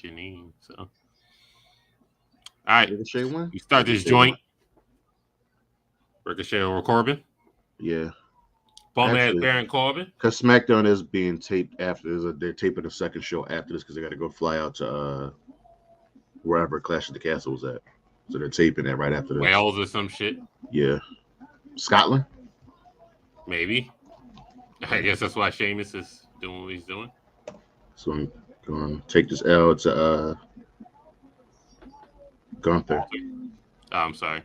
Janine. So, all right, Ricochet won. we start this Ricochet won. joint. Ricochet over Corbin. Yeah, Bum ass actually, Baron Corbin. because SmackDown is being taped after this. They're taping the second show after this because they got to go fly out to wherever Clash of the Castle was at. So they're taping that right after this. Wales or some shit. Yeah, Scotland. Maybe. I guess that's why Sheamus is doing what he's doing. So I'm going to take this L to Gunther. Oh, I'm sorry.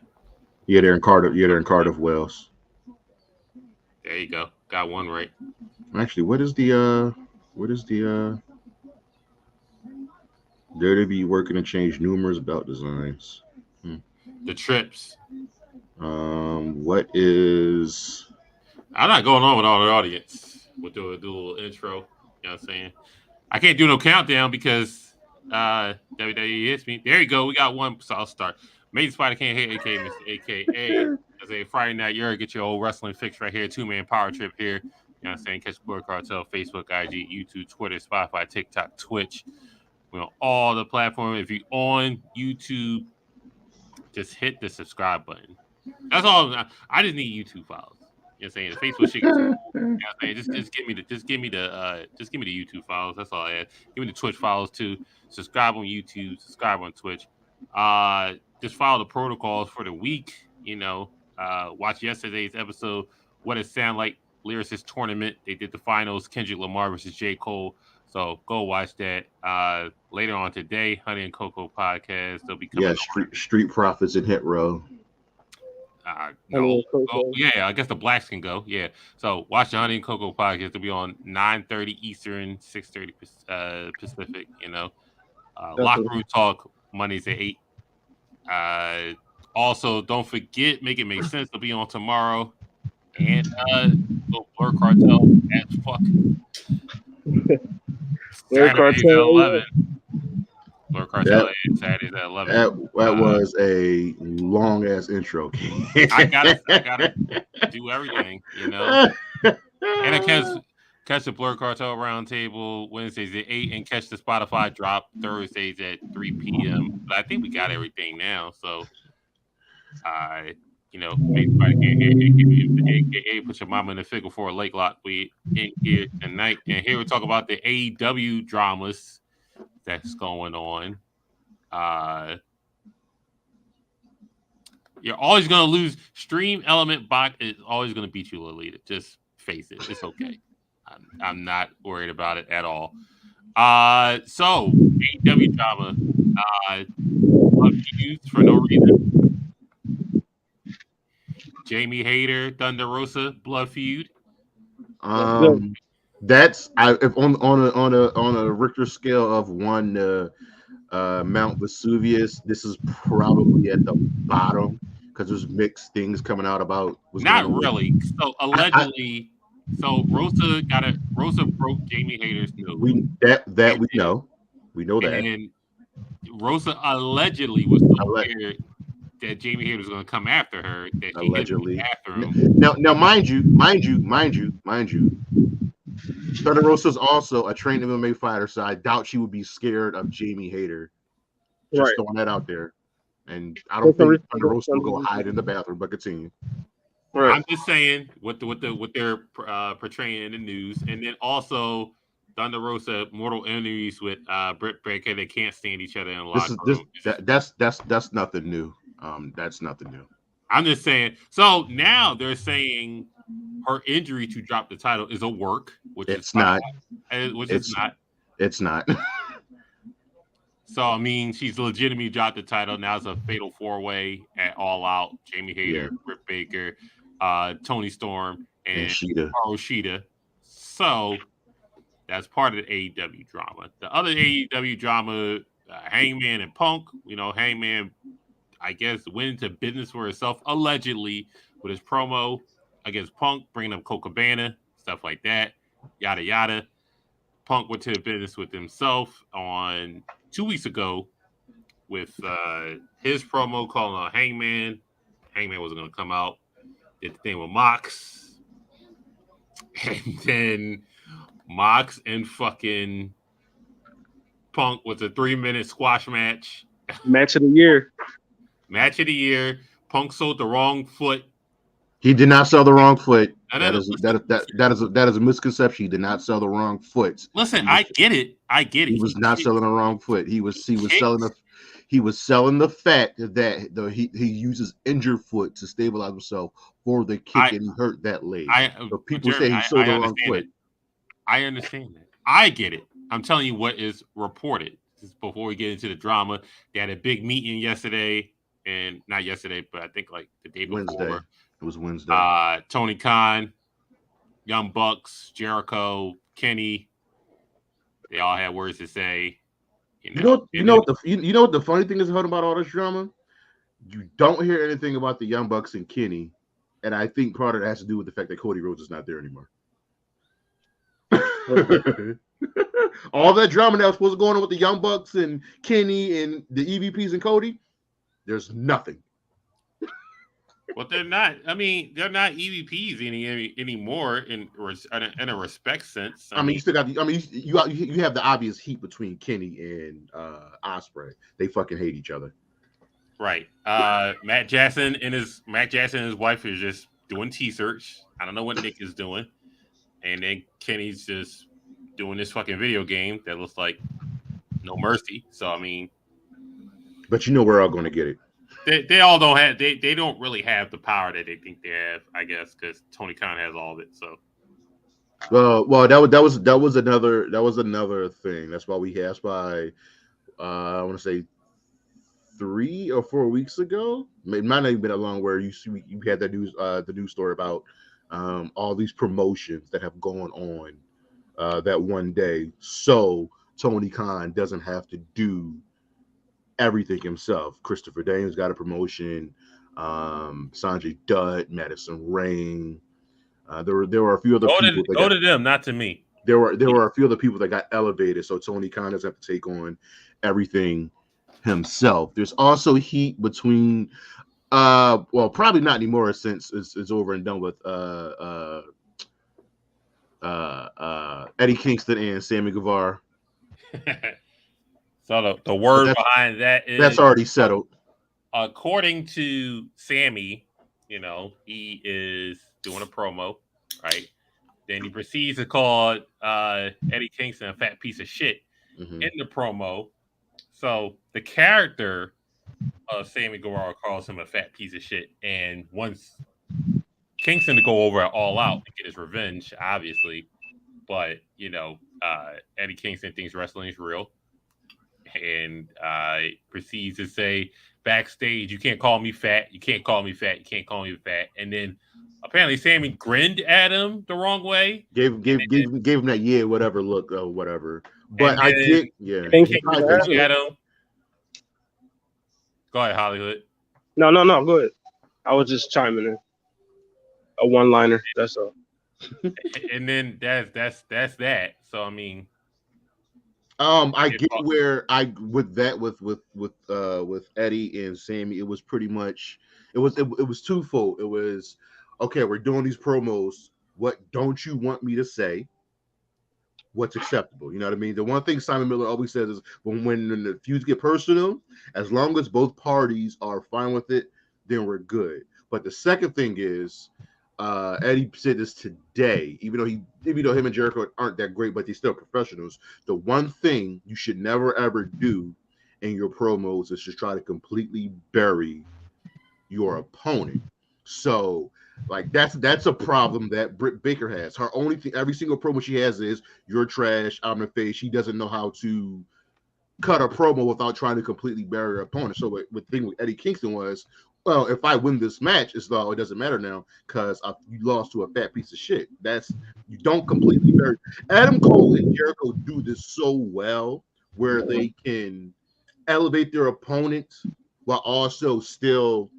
Yeah, they're in Cardiff. Yeah, they're in Cardiff, Wales. There you go. Got one right. Actually, what is the WWE working to change numerous belt designs? Hmm. The trips. What is I'm not going on with all the audience. We'll do a little intro. You know what I'm saying? I can't do no countdown because WWE hits me. There you go. We got one. So I'll start. Amazing Spider can't hit AK, Mr. AKA. As a Friday night, Yerrr, get your old wrestling fix right here. 2-man power trip here. You know what I'm saying? Catch the Blood Cartel, Facebook, IG, YouTube, Twitter, Spotify, TikTok, Twitch. We're on all the platforms. If you're on YouTube, just hit the subscribe button. That's all. I just need YouTube files. You know what I'm saying? The Facebook shit gets old. You know what I'm saying? Just give me the YouTube files. That's all I ask. Give me the Twitch files too. Subscribe on YouTube, subscribe on Twitch. Just follow the protocols for the week. You know, watch yesterday's episode, What It Sound Like Lyricist Tournament. They did the finals, Kendrick Lamar versus J. Cole. So go watch that. Later on today, Honey and Cocoa podcast. They'll be coming. Street Profits and Hit Row. No. Oh, yeah, I guess the blacks can go. Yeah. So watch the Honey and Cocoa podcast. It'll be on 9:30 Eastern, 6:30 Pacific. You know, Locker Room Talk Mondays at 8. Also, don't forget, Make It Make Sense. It'll be on tomorrow. And Blur Cartel as fuck. Blur Cartel 11. Blur Cartel Saturdays at 11. That was a long ass intro. I gotta do everything, you know. And I catch the Blur Cartel Roundtable Wednesdays at 8 and catch the Spotify drop Thursdays at 3 p.m. But I think we got everything now. So you know, AKA put your mama in the figure for a lake lock. We in here tonight. And here we talk about the AEW dramas that's going on. You're always going to lose. Stream Element Box is always going to beat you, Lolita. Just face it. It's okay. I'm not worried about it at all. So, AEW drama. Used for no reason. Jamie Hayter, Thunder Rosa, blood feud. That's if on a Richter scale of 1 to Mount Vesuvius, this is probably at the bottom because there's mixed things coming out about. Not really. So allegedly, Rosa broke Jamie Hayter's nose. We know that. And Rosa allegedly was so scared that Jamie Hayter was going to come after her. That she allegedly after him. Now, mind you, Thunder Rosa is also a trained MMA fighter, so I doubt she would be scared of Jamie Hayter. Just throwing that out there. And I don't think Thunder Rosa will go hide in the bathroom, but continue. Right. I'm just saying what they're portraying in the news, and then also Thunder Rosa mortal enemies with Britt Baker. They can't stand each other in a locker room. That's nothing new. That's nothing new. I'm just saying. So now they're saying her injury to drop the title is a work, which it's not. It's not. So I mean, she's legitimately dropped the title. Now it's a fatal 4-way at All Out. Jamie Hayter, Britt Baker, Tony Storm, and Shida. So that's part of the AEW drama. The other AEW drama, Hangman and Punk. You know, Hangman, I guess, went into business for himself allegedly with his promo against Punk, bringing up Colt Cabana, stuff like that, yada yada. Punk went to the business with himself on 2 weeks ago with his promo calling on Hangman. Hangman wasn't going to come out. Did the thing with Mox. And then Mox and fucking Punk with a 3-minute squash match. Match of the year. Match of the year. Punk sold the wrong foot. He did not sell the wrong foot. That Is a misconception. He did not sell the wrong foot. Listen, I get it. He was not selling the wrong foot. He was selling the fact that he uses injured foot to stabilize himself for the kick, and he hurt that leg. So people say he sold the wrong foot. I understand that. I get it. I'm telling you what is reported. Before we get into the drama, they had a big meeting yesterday, and not yesterday, but I think like the day before. Wednesday. It was Wednesday. Tony Khan, Young Bucks, Jericho, Kenny, they all had words to say. You know what the funny thing is about all this drama? You don't hear anything about the Young Bucks and Kenny, and I think part of it has to do with the fact that Cody Rhodes is not there anymore. All that drama that was supposed to go on with the Young Bucks and Kenny and the EVPs and Cody, there's nothing. Well, they're not. I mean, they're not EVPs anymore in a respect sense. I mean, you still got. You have the obvious heat between Kenny and Ospreay. They fucking hate each other. Right. Matt Jackson and his wife is just doing T-search. I don't know what Nick is doing, and then Kenny's just doing this fucking video game that looks like No Mercy. So I mean, but you know we're all going to get it. They all don't have they don't really have the power that they think they have, I guess, because Tony Khan has all of it. So, well, that was another thing. That's why I want to say 3 or 4 weeks ago. It might not have been that long where you had that news the news story about all these promotions that have gone on that one day, so Tony Khan doesn't have to do everything himself. Christopher Daniels got a promotion. Sanjay Dutt, Madison Rain. There were a few other people. Go to them, not to me. There were a few other people that got elevated, so Tony Khan doesn't have to take on everything himself. There's also heat between, well, probably not anymore since it's over and done with Eddie Kingston and Sammy Guevara. So the word behind that is that's already settled. According to Sammy, he is doing a promo, right? Then he proceeds to call Eddie Kingston a fat piece of shit in the promo. So the character of Sammy Guevara calls him a fat piece of shit, and wants Kingston to go over it all out to get his revenge, obviously. But Eddie Kingston thinks wrestling is real. And proceeds to say backstage, "You can't call me fat. You can't call me fat. You can't call me fat." And then apparently Sammy grinned at him the wrong way. Gave him that whatever look or whatever. But I did at him. Go ahead, Hollywood. No, go ahead. I was just chiming in. A one-liner. That's all. And then that's that. So I mean. I get where with Eddie and Sammy, it was pretty much it was twofold. It was okay, we're doing these promos. What don't you want me to say? What's acceptable? You know what I mean? The one thing Simon Miller always says is when the feuds get personal, as long as both parties are fine with it, then we're good. But the second thing is Eddie said this today, even though him and Jericho aren't that great, but they're still professionals. The one thing you should never ever do in your promos is just try to completely bury your opponent. So, like that's a problem that Britt Baker has. Her only thing, every single promo she has is "you're trash, I'm in face." She doesn't know how to cut a promo without trying to completely bury her opponent. So, the thing with Eddie Kingston was, well, if I win this match, it doesn't matter now because you lost to a fat piece of shit. You don't completely bury. Adam Cole and Jericho do this so well, where they can elevate their opponents while also still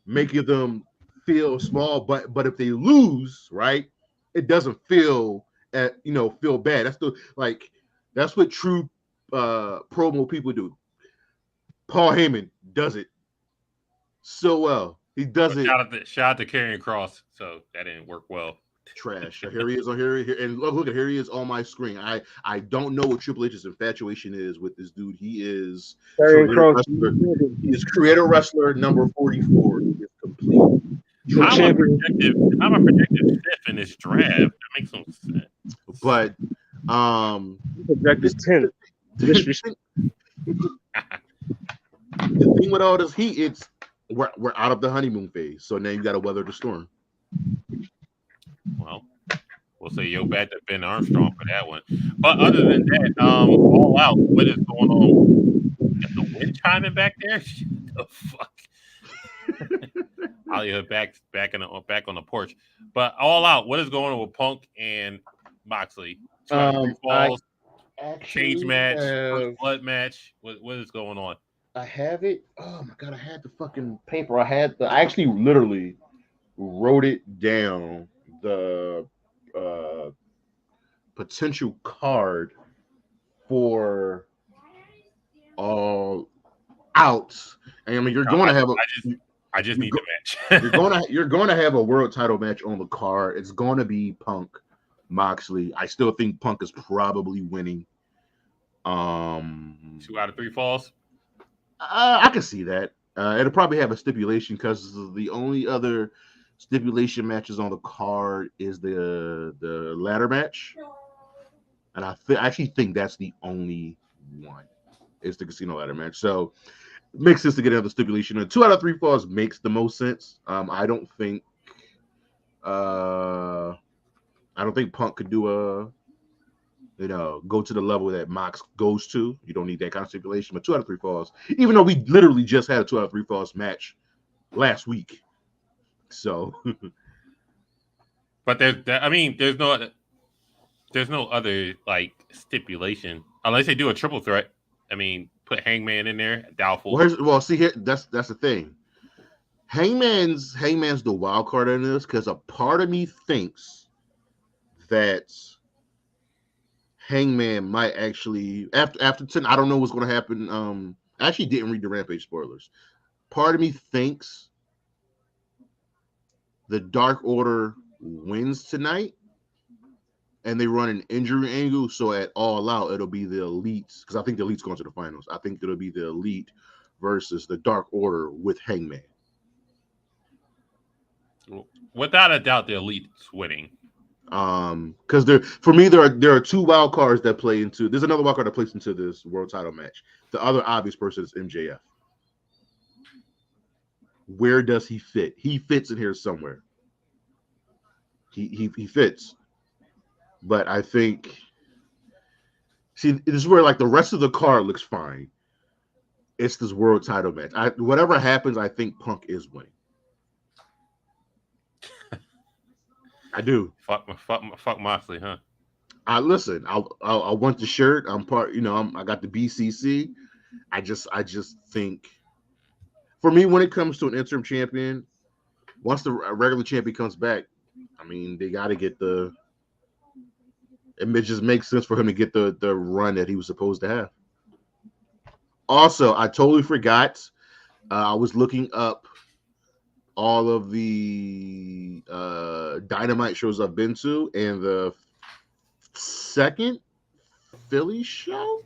making them feel small. But if they lose, right, it doesn't feel bad. That's what true promo people do. Paul Heyman does it so well. He does it. Shout out to Karrion Kross. So that didn't work well. Trash. Here he is on here, and look at here he is on my screen. I don't know what Triple H's infatuation is with this dude. He is Karrion Kross, He is creator wrestler number 44. He is complete. I'm a predictive fifth in this draft. That makes no sense. But projected 10. the thing with all this heat, it's we're out of the honeymoon phase, so now you got to weather the storm. Well, we'll say yo back to Ben Armstrong for that one. But other than that, all out, what is going on? Is the wind chiming back there? The fuck. Hollywood back on the porch. But all out, what is going on with Punk and Moxley? Falls, cage match, first blood match. What is going on? I have it. Oh my god, I had the fucking paper. I actually literally wrote it down. The potential card for all outs. And I mean, you're going to have I just need the match. you're going to have a world title match on the card. It's going to be Punk Moxley. I still think Punk is probably winning. 2 out of 3 falls. I can see that. It'll probably have a stipulation because the only other stipulation matches on the card is the ladder match, and I actually think that's the only one. Is the casino ladder match. So it makes sense to get another stipulation. And 2 out of 3 falls makes the most sense. I don't think Punk could do go to the level that Mox goes to. You don't need that kind of stipulation. But 2 out of 3 falls, even though we literally just had a 2 out of 3 falls match last week. So, but there's no other like stipulation unless they do a triple threat. I mean, put Hangman in there. Doubtful. Well, see here, that's the thing. Hangman's the wild card in this because a part of me thinks that Hangman might actually after 10. I don't know what's going to happen. I actually didn't read the Rampage spoilers. Part of me thinks the Dark Order wins tonight, and they run an injury angle. So at All Out, it'll be the Elites because I think the Elites going to the finals. I think it'll be the Elite versus the Dark Order with Hangman. Without a doubt, the Elite's winning. Because for me there are 2 wild cards that play into. There's another wild card that plays into this world title match. The other obvious person is MJF. Where does he fit? He fits in here somewhere. He fits. But I think this is where like the rest of the card looks fine. It's this world title match. Whatever happens, I think Punk is winning. I do. Fuck Moxley, huh? Listen. I want the shirt. I'm part. I got the BCC. I just think, for me, when it comes to an interim champion, once the regular champion comes back, I mean, they got to get the. It just makes sense for him to get the run that he was supposed to have. Also, I totally forgot. I was looking up all of the Dynamite shows I've been to, and the second Philly show,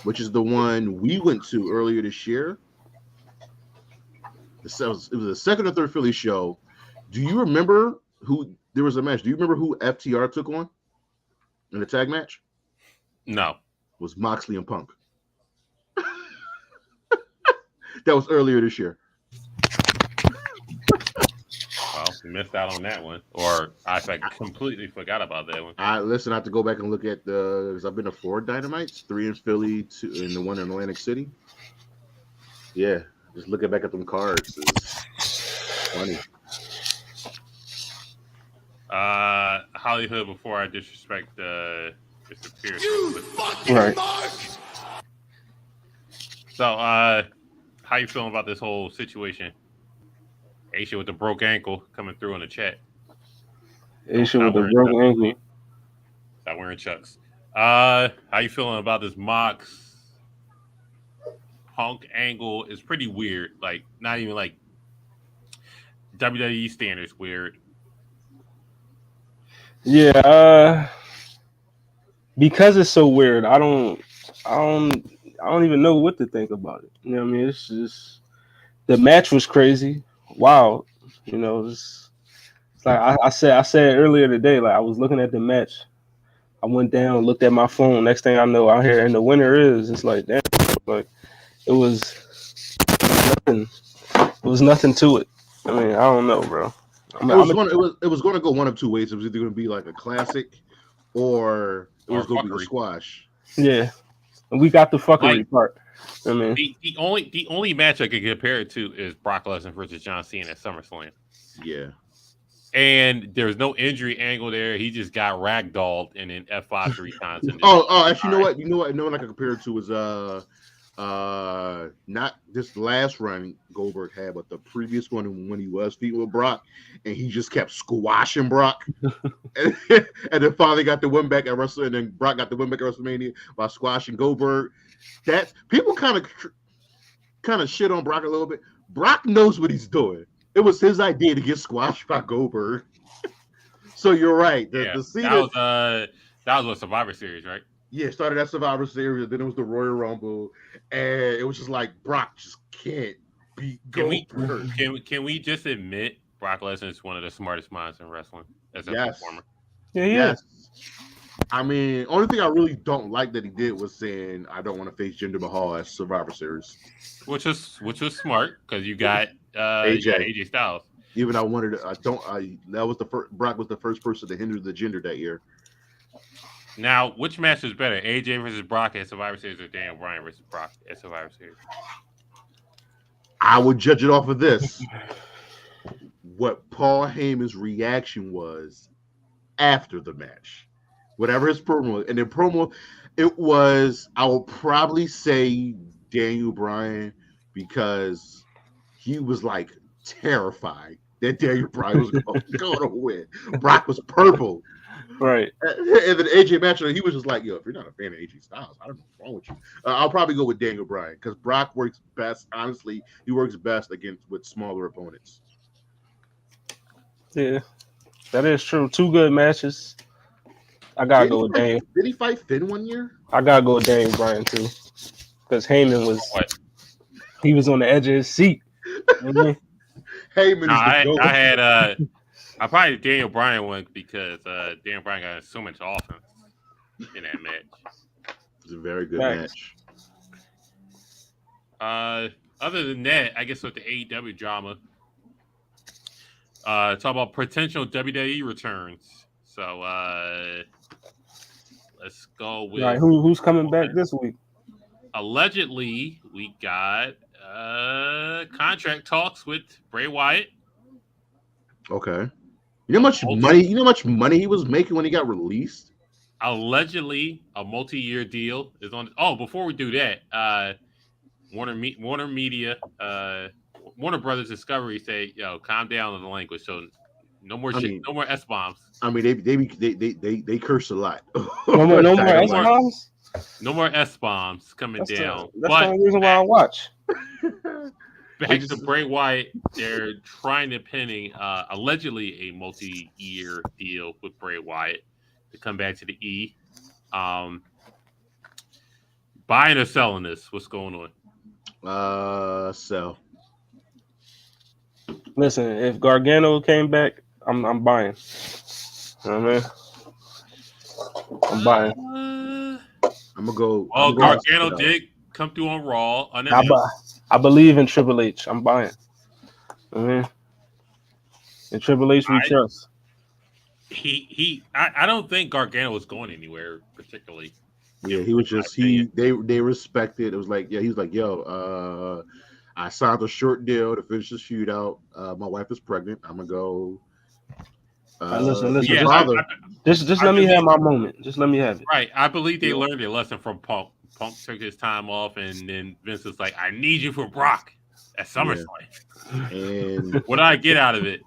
which is the one we went to earlier this year. It was the second or third Philly show. Do you remember who there was a match? Do you remember who FTR took on in the tag match? No. It was Moxley and Punk. That was earlier this year. Well, we missed out on that one, or I completely forgot about that one. I have to go back and look at because I've been to 4 Dynamites, 3 in Philly, 2 and the one in Atlantic City. Yeah, just looking back at them cards is funny. Hollywood, before I disrespect Mr. Pierce. You fucking mark! So, how you feeling about this whole situation? Aisha with the broke ankle coming through in the chat. Aisha with the broke ankle. Not wearing Chucks. How you feeling about this Mox Punk angle? Is pretty weird. Like, not even like WWE standards weird. Yeah, because it's so weird. I don't even know what to think about it. You know what I mean? It's just the match was crazy. Wow. You know, it's like I said earlier today, like I was looking at the match. I went down, looked at my phone. Next thing I know, out here, and the winner is. It's like damn, like it was nothing. It was nothing to it. I mean, I don't know, bro. It was going to go one of two ways. It was either going to be like a classic, or it was going to be a squash. Yeah, and we got the fuckery Like, part. I mean, the only match I could compare it to is Brock Lesnar versus John Cena at SummerSlam. Yeah. And there's no injury angle there. He just got ragdolled and then F5 3 times. Actually, you know what I can compare it to is not this last run Goldberg had, but the previous one when he was feuding with Brock, and he just kept squashing Brock, and then finally got the win back at WrestleMania, and then Brock got the win back at WrestleMania by squashing Goldberg. That's people kind of shit on Brock a little bit. Brock knows what he's doing. It was his idea to get squashed by Goldberg. So you're right. The Cena, that was a Survivor Series, right? Yeah, it started at Survivor Series, then it was the Royal Rumble, and it was just like Brock just can't beat Goldberg. Can we just admit Brock Lesnar is one of the smartest minds in wrestling as a performer? Yeah, yes. I mean, only thing I really don't like that he did was saying I don't want to face Jinder Mahal at Survivor Series, which was smart because you got AJ Styles. Even that was the first. Brock was the first person to hinder the Jinder that year. Now, which match is better, AJ versus Brock at Survivor Series or Daniel Bryan versus Brock at Survivor Series? I would judge it off of this. What Paul Heyman's reaction was after the match. Whatever his promo, and the promo, it was, I will probably say Daniel Bryan, because he was like terrified that Daniel Bryan was going to win. Brock was purple. Right. And then AJ match, he was just like, yo, if you're not a fan of AJ Styles, I don't know what's wrong with you. I'll probably go with Daniel Bryan, because Brock works best, honestly, he works best with smaller opponents. Yeah, that is true. 2 good matches. I gotta go with Daniel. Did he fight Finn one year? I gotta go with Daniel Bryan too, because Heyman he was on the edge of his seat. Heyman I probably Daniel Bryan won because Daniel Bryan got so much offense in that match. It's a very good match. Other than that, I guess with the AEW drama, talk about potential WWE returns. So let's go with who's coming back this week. Allegedly, we got contract talks with Bray Wyatt. Okay. You know how much money he was making when he got released? Allegedly, a multi-year deal is on. Oh, before we do that, Warner Media, Warner Brothers Discovery say, "Yo, calm down on the language." So no more no more S-bombs. I mean, they curse a lot. No more S-bombs. No more S-bombs coming down. That's the only reason why I watch. Back to Bray Wyatt, they're trying to penning allegedly a multi-year deal with Bray Wyatt to come back to the E. Buying or selling this? What's going on? Sell. Listen, if Gargano came back, I'm buying. You know what I mean? I'm buying. I'm gonna go. Well, Gargano did come through on Raw. I believe in Triple H. I'm buying. In Triple H, we trust. I don't think Gargano was going anywhere particularly. Yeah, he was just they respected. It was like, yeah, he was like, yo, I signed a short deal to finish the shootout. My wife is pregnant. I'm gonna go. Listen. Just let me have my moment. Just let me have it. Right. I believe they learned their lesson from Punk. Punk took his time off, and then Vince was like, "I need you for Brock at SummerSlam." Yeah. And what did I get out of it?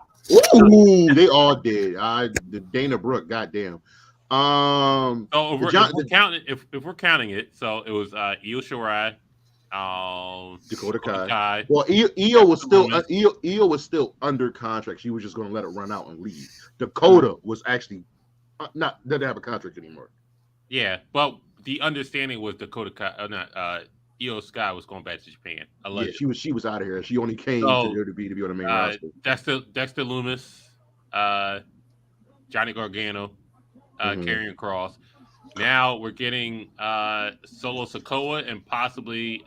Ooh, they all did. The Dana Brooke, goddamn. So if we're counting it, so it was Io Shirai, Dakota Kai. Well, Io was still under contract. She was just going to let it run out and leave. Dakota was actually Not doesn't have a contract anymore. Yeah, but the understanding was Io Sky was going back to Japan. Yeah, Allegedly. she was out of here. She only came to So WWE to be on the main roster. Dexter Loomis, Johnny Gargano, Mhm. Karrion Cross. Now we're getting Solo Sikoa and possibly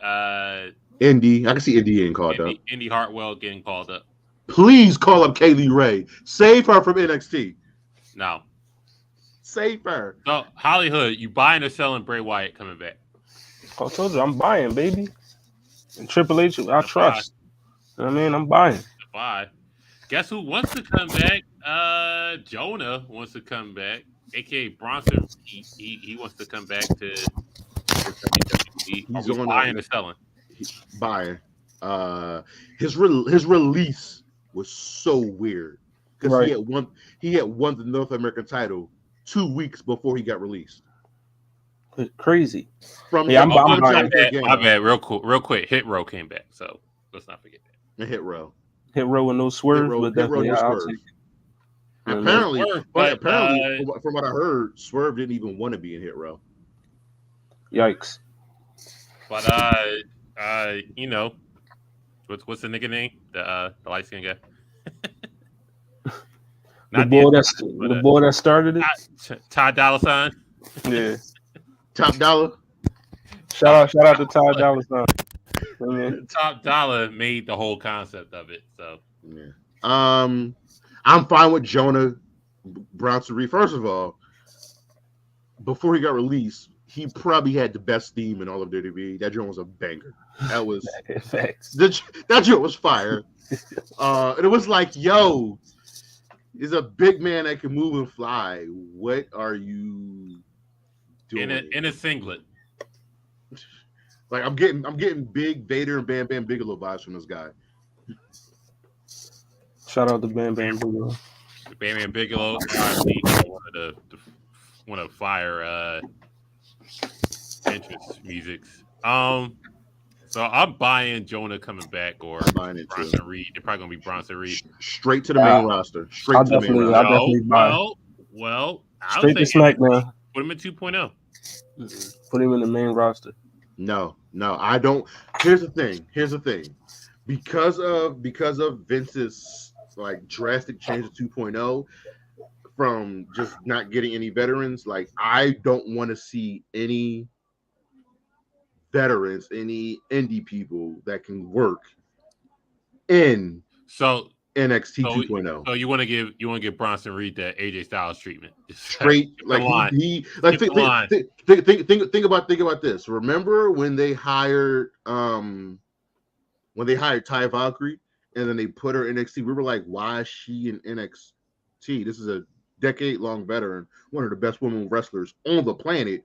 Indy, I can see Indy getting called up. Indy Hartwell getting called up. Please call up Kaylee Ray. Save her from NXT. No. Save her. So Hollywood, you buying or selling Bray Wyatt coming back? I told you I'm buying, baby. And Triple H, I trust. You know what I mean, I'm buying. Bye. Guess who wants to come back? Jonah wants to come back, aka Bronson. He wants to come back to WWE. Are we buying or selling? Buying. His release was so weird because Right. he had won the North American title 2 weeks before he got released. Crazy. From Yeah, I'm my buying. bad. Real quick. Hit Row came back, so let's not forget that. Hit Row. Hit Row with no swerve, Hit Row, but definitely no I'll swerve. take it. Apparently, Swerve, from what I heard, Swerve didn't even want to be in Hit Row. Yikes. But you know, what's the nigga name? The light skinned guy. The boy that started it. Ty Dolla $ign. Yeah. Top Dollar. Shout out to Ty Dolla $ign. I mean, Top Dollar made the whole concept of it. So yeah. I'm fine with Jonah Bronson Reed. First of all, before he got released, he probably had the best theme in all of WWE. That joint was a banger. That was facts. that joint was fire. And it was like, yo, he's a big man that can move and fly. What are you doing? in a singlet. Like I'm getting big Vader and Bam Bam Bigelow vibes from this guy. Shout out to Bam Bam Bigelow. Bam Bam Bigelow, one of the fire entrance musics. So I'm buying Jonah coming back or Bronson Reed. They're probably gonna be Bronson Reed. Straight to the main roster. I'll definitely buy. Well, straight to SmackDown. Put him in 2.0. Put him in the main roster. No, I don't. Here's the thing. Because of Vince's like drastic change to 2.0 from just not getting any veterans, like I don't want to see any veterans, any indie people that can work in NXT 2.0. So you want to give Bronson Reed that AJ Styles treatment. Straight like he like think about this. Remember when they hired Ty Valkyrie and then they put her in NXT? We were like, why is she in NXT? This is a decade-long veteran, one of the best women wrestlers on the planet.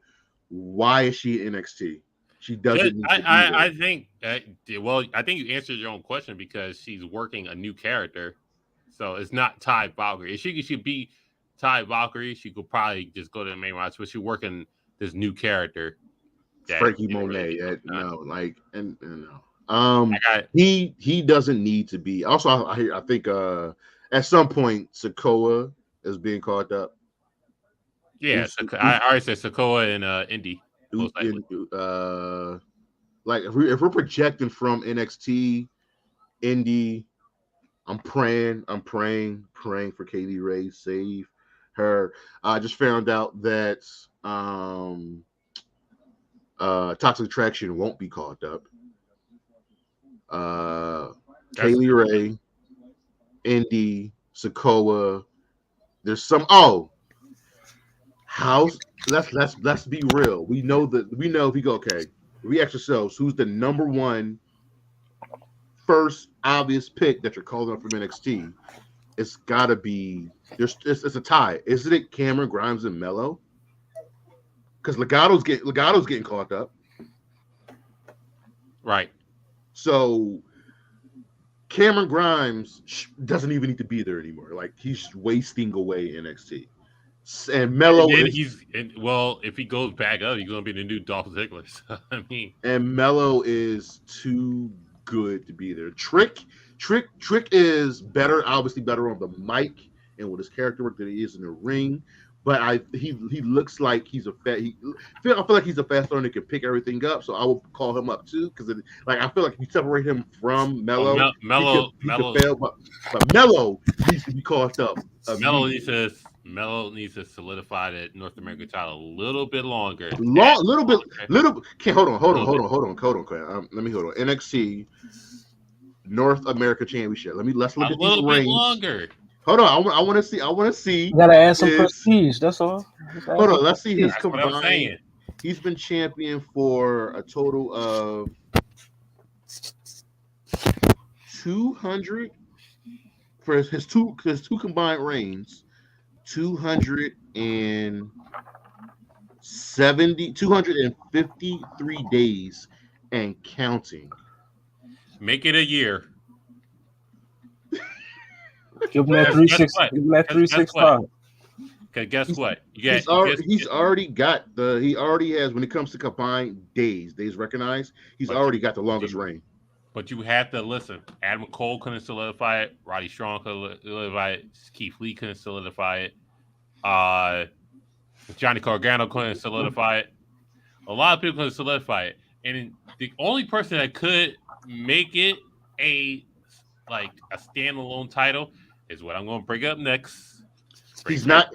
Why is she in NXT? She doesn't need to be there. I think I think you answered your own question because she's working a new character. So it's not Ty Valkyrie. If she should be Ty Valkyrie, she could probably just go to the main roster, but she's working this new character. Frankie Monet. He doesn't need to be. Also, I think at some point Sikoa is being called up. Yeah, I already said Sikoa and Indy. Like if we're projecting from NXT, Indy, I'm praying for Kaylee Ray, save her. I just found out that Toxic Attraction won't be called up. Kaylee Ray, Indy, Sikoa. There's some let's be real. We know if we go we ask ourselves who's the number one first obvious pick that you're calling up from NXT. It's gotta be it's a tie. Isn't it Cameron Grimes and Mello? Because Legato's getting called up. Right. So Cameron Grimes doesn't even need to be there anymore. Like he's wasting away NXT. And Mello if he goes back up, he's gonna be the new Dolph Ziggler. So, I mean, and Mello is too good to be there. Trick is better, obviously better on the mic and with his character work than he is in the ring. but he looks like he's a fat. I feel like he's a fast learner that can pick everything up. So I will call him up too because like I feel like if you separate him from Melo, he could fail. But Melo needs to be called up. Melo needs to solidify that North American title a little bit longer. Little bit. Hold on. Let me hold on. NXT North America Championship. Let's look at these reigns. Longer. Hold on, I want to see. You gotta add some prestige. That's all. Hold on, let's see his combined. What I'm saying. He's been champion for a total of 200 for his two combined reigns. 253 days and counting. Make it a year. Give him that 365. Give him that 365. Okay, guess what? He already has when it comes to combined days recognized. He's already got the longest reign. But you have to listen. Adam Cole couldn't solidify it. Roddy Strong couldn't solidify it. Keith Lee couldn't solidify it. Johnny Gargano couldn't solidify it. A lot of people couldn't solidify it. And the only person that could make it a standalone title is what I'm going to bring up next. He's not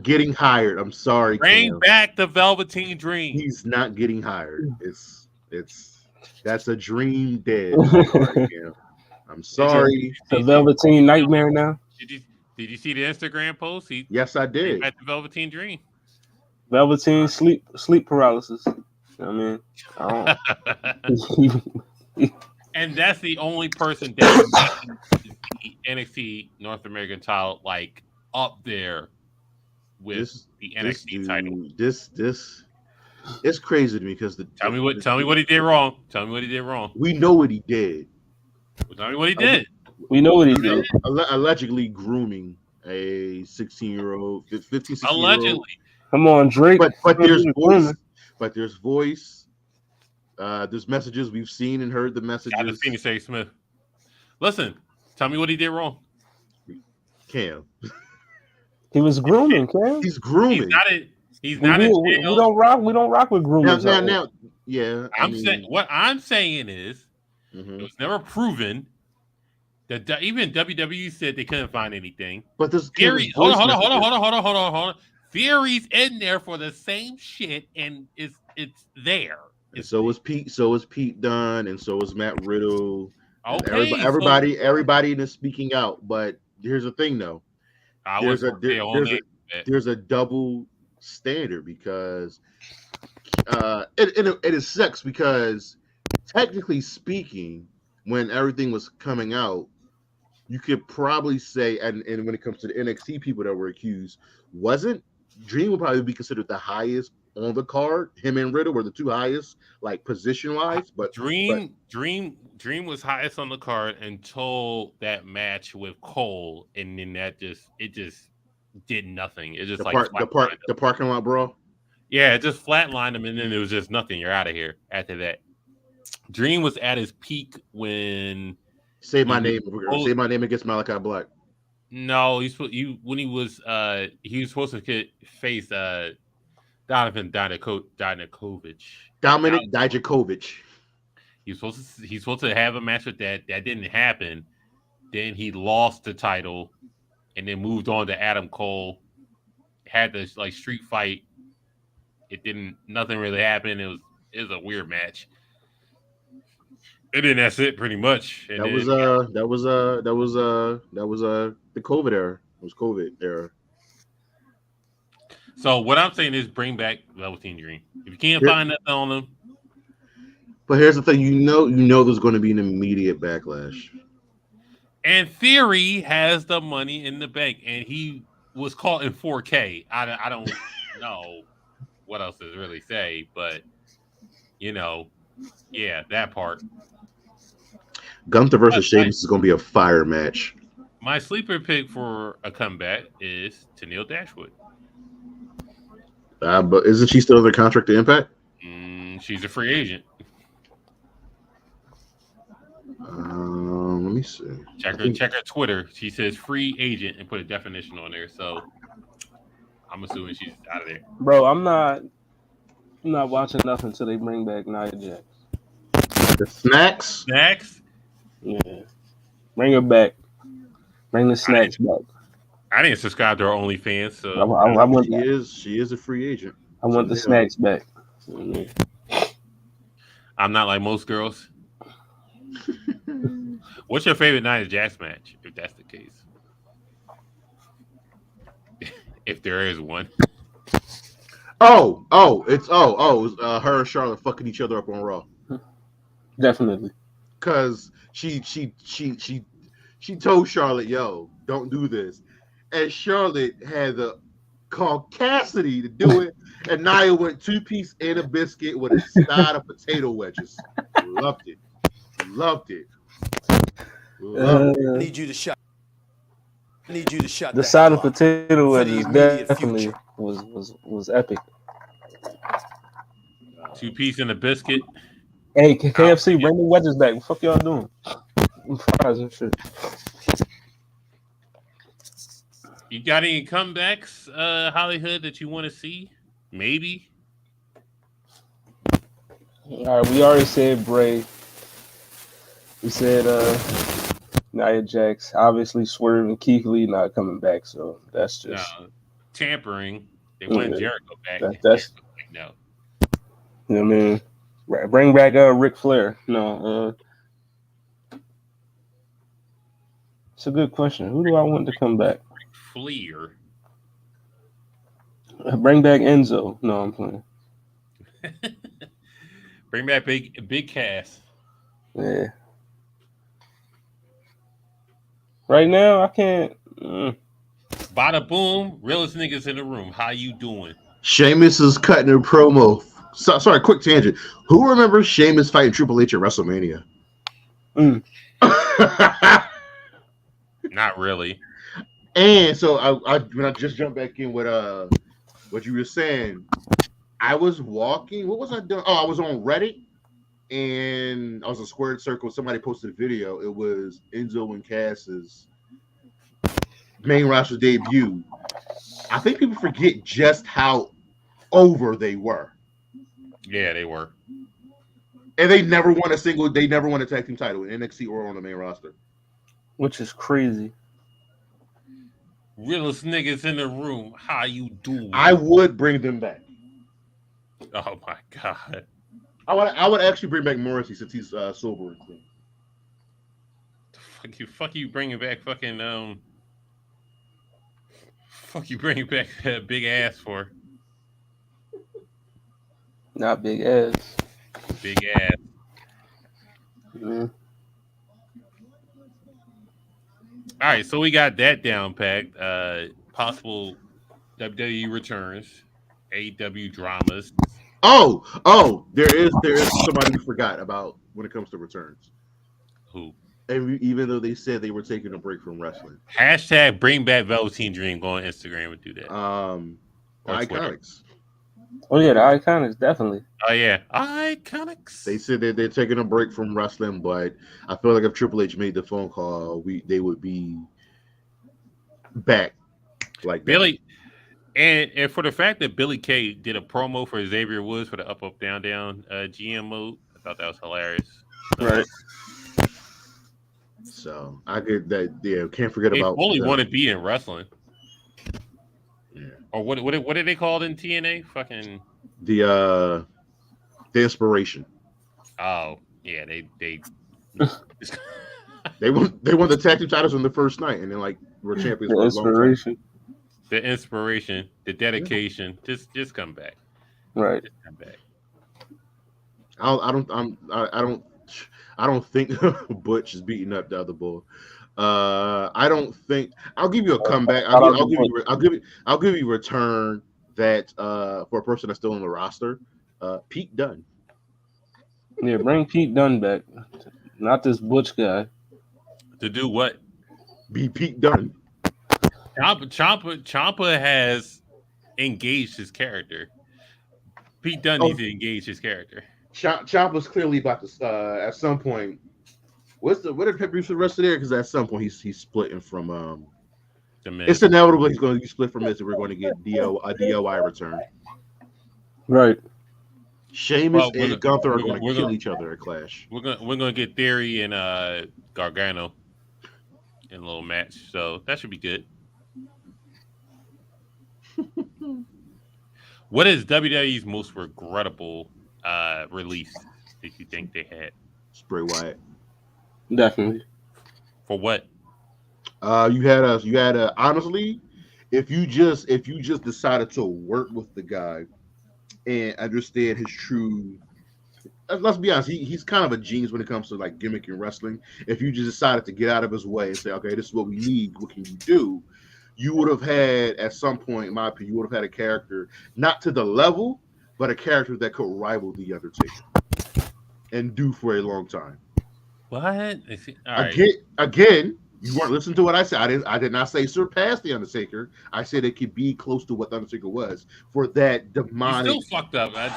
getting hired. I'm sorry. Bring back the Velveteen Dream. He's not getting hired. That's a dream dead. I'm sorry. The Velveteen Nightmare now. Did you see the Instagram post? Yes, I did. At the Velveteen Dream. Velveteen sleep paralysis. I mean, and that's the only person that the NXT North American title up there with the NXT title. This it's crazy to me because tell me what he did wrong. Tell me what he did wrong. We know what he did. Tell me what he did. We know what he did. Allegedly grooming a 16-year-old, 15, 16-year-old. Allegedly. Come on, Drake. But there's voice. But there's voice. There's messages we've seen and heard the messages. I just seen you say Smith. Listen, tell me what he did wrong. Cam. He was grooming, Cam. He's grooming. He's not in jail. We don't rock with groomers. Now, yeah. What I'm saying is, it was never proven that even WWE said they couldn't find anything. But this theory. Hold on. Theory's in there for the same shit, and it's there. And so is Pete. So is Pete Dunne, and so is Matt Riddle. Okay, everybody is speaking out. But here's the thing, though. There's a double standard because it sucks because technically speaking, when everything was coming out, you could probably say, and when it comes to the NXT people that were accused, Dream would probably be considered the highest on the card. Him and Riddle were the two highest, position wise. But Dream was highest on the card until that match with Cole, and then it just did nothing. It just the parking lot brawl. Yeah, it just flatlined him, and then it was just nothing. You're out of here after that. Dream was at his peak when say my name against Malachi Black. No, he was supposed to face Donovan Dijakovic. Dominic Dijakovic. He's supposed to have a match with that. That didn't happen. Then he lost the title, and then moved on to Adam Cole. Had this street fight. Nothing really happened. It was a weird match. And then that's it, pretty much. And that was the COVID era. It was COVID era. So what I'm saying is bring back Velveteen Dream. If you can't find nothing on them. But here's the thing, you know there's going to be an immediate backlash. And Theory has the money in the bank, and he was caught in 4K. I don't know what else to really say, but yeah, that part. Gunther versus Sheamus is going to be a fire match. My sleeper pick for a comeback is Tenille Dashwood. But isn't she still under contract to Impact? She's a free agent. Let me see. Check her Twitter. She says free agent and put a definition on there. So I'm assuming she's out of there. Bro, I'm not watching nothing until they bring back Nia Jax. The snacks. Next, Yeah, bring her back. Bring the snacks back. I didn't subscribe to her OnlyFans, so I want She is a free agent. I want the snacks back. I'm not like most girls. What's your favorite Nia Jax match, if that's the case? If there is one. It was her and Charlotte fucking each other up on Raw. Definitely. Cause she told Charlotte, "Yo, don't do this," and Charlotte had the caucasity to do it, and Nia went 2-piece and a biscuit with a side of potato wedges. Loved it. I need you to shut. The side of potato wedges definitely was epic. 2-piece and a biscuit. Hey, KFC, bring the wedges back. What the fuck y'all doing? Fries and shit. You got any comebacks, Hollywood, that you want to see? Maybe. All right, we already said Bray. We said Nia Jax. Obviously, Swerve and Keith Lee not coming back, so that's just tampering. They want Jericho back. That's no. You know what I mean? Bring back Ric Flair. No, it's a good question. Who do I want to come back? Flair. Bring back Enzo. No, I'm playing. Bring back big Cass. Yeah. Right now, I can't. Bada boom, realest niggas in the room. How you doing? Sheamus is cutting a promo. Sorry, quick tangent. Who remembers Sheamus fighting Triple H at WrestleMania? Not really. And so when I just jumped back in with what you were saying, I was walking. What was I doing? Oh, I was on Reddit, and I was in Squared Circle. Somebody posted a video. It was Enzo and Cass's main roster debut. I think people forget just how over they were. Yeah, they were. And they never won a tag team title in NXT or on the main roster. Which is crazy. Realest niggas in the room. How you doing? I would bring them back. Oh my god. I would actually bring back Morrissey since he's sober. Fuck you bringing back fucking Fuck you bringing back that big ass for? Not big ass. Big ass. Mm. All right, so we got that down packed. Possible WWE returns, AEW dramas. Oh, there is somebody we forgot about when it comes to returns. Who? And even though they said they were taking a break from wrestling. Hashtag bring back Velveteen Dream. Go on Instagram and do that. Iconics. Oh yeah, the Iconics definitely. Oh yeah, Iconics. They said that they're taking a break from wrestling, but I feel like if Triple H made the phone call, they would be back. Like Billy, and for the fact that Billy Kay did a promo for Xavier Woods for the up down GM mode, I thought that was hilarious. Right. So I get that. Yeah, can't forget about. Only want to be in wrestling. Yeah. Or what did they call it in TNA? Fucking the inspiration. Oh yeah, they they won the tag team titles on the first night, and then like were champions. The inspiration. The inspiration, the dedication. Just come back. Right. Just come back. I don't think Butch is beating up the other boy. I don't think I'll give you a comeback. I'll give you a return that for a person that's still on the roster. Pete Dunne. Yeah, bring Pete Dunne back. Not this Butch guy. To do what? Be Pete Dunne. Ciampa has engaged his character. Pete Dunne needs to engage his character. Ciampa's clearly about to at some point. What did Pep Bruce the rest of there? Because at some point he's splitting from The Miz. It's inevitable he's going to be split from Miz, and we're going to get a DOI return. Right. Sheamus and Gunther are going to kill each other at Clash. We're gonna get Theory and Gargano in a little match, so that should be good. What is WWE's most regrettable release that you think they had? Bray Wyatt. Definitely. For what? You had a honestly, if you just decided to work with the guy and understand his true, let's be honest, he's kind of a genius when it comes to like gimmick and wrestling. If you just decided to get out of his way and say, okay, this is what we need, what can you do? You would have had, at some point, in my opinion, you would have had a character, not to the level, but a character that could rival The Undertaker and do for a long time. What? Again, you weren't listening to what I said. I did not say surpass The Undertaker. I said it could be close to what The Undertaker was for that demonic. You still fucked up, man.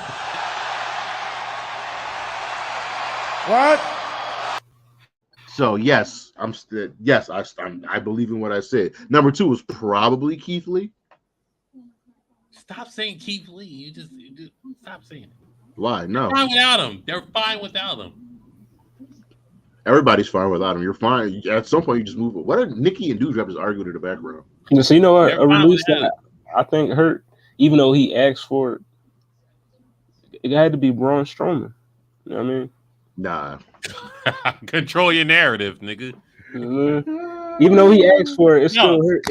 What? So yes, I believe in what I said. Number 2 was probably Keith Lee. Stop saying Keith Lee. You just stop saying it. Why? No. They're fine without him. They're fine without him. Everybody's fine without him. You're fine. At some point, you just move it. What are Nikki and Doudrop just arguing in the background? So you know what? A release that I think hurt, even though he asked for it, it had to be Braun Strowman. You know what I mean? Nah. Control your narrative, nigga. Mm-hmm. Even though he asked for it, it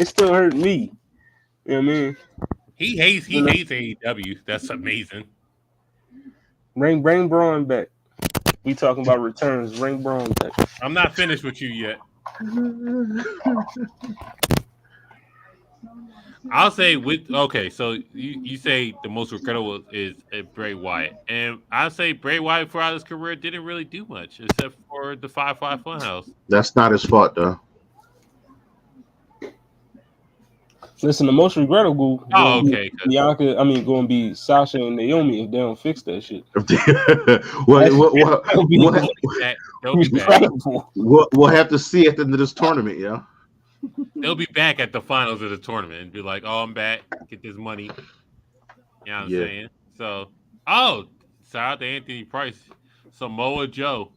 still hurt me. You know what I mean? He hates AEW. That's amazing. Bring Braun back. We talking about returns. Bring Braun back. I'm not finished with you yet. I'll say so you say the most regrettable is Bray Wyatt, and I'll say Bray Wyatt throughout his career didn't really do much except for the 5-5 Funhouse. That's not his fault though. Listen, the most regrettable. Going to be Sasha and Naomi if they don't fix that shit. We'll have to see at the end of this tournament, yeah. They'll be back at the finals of the tournament and be like, "Oh, I'm back. Get this money." You know what I'm saying? So, shout out to Anthony Price, Samoa Joe.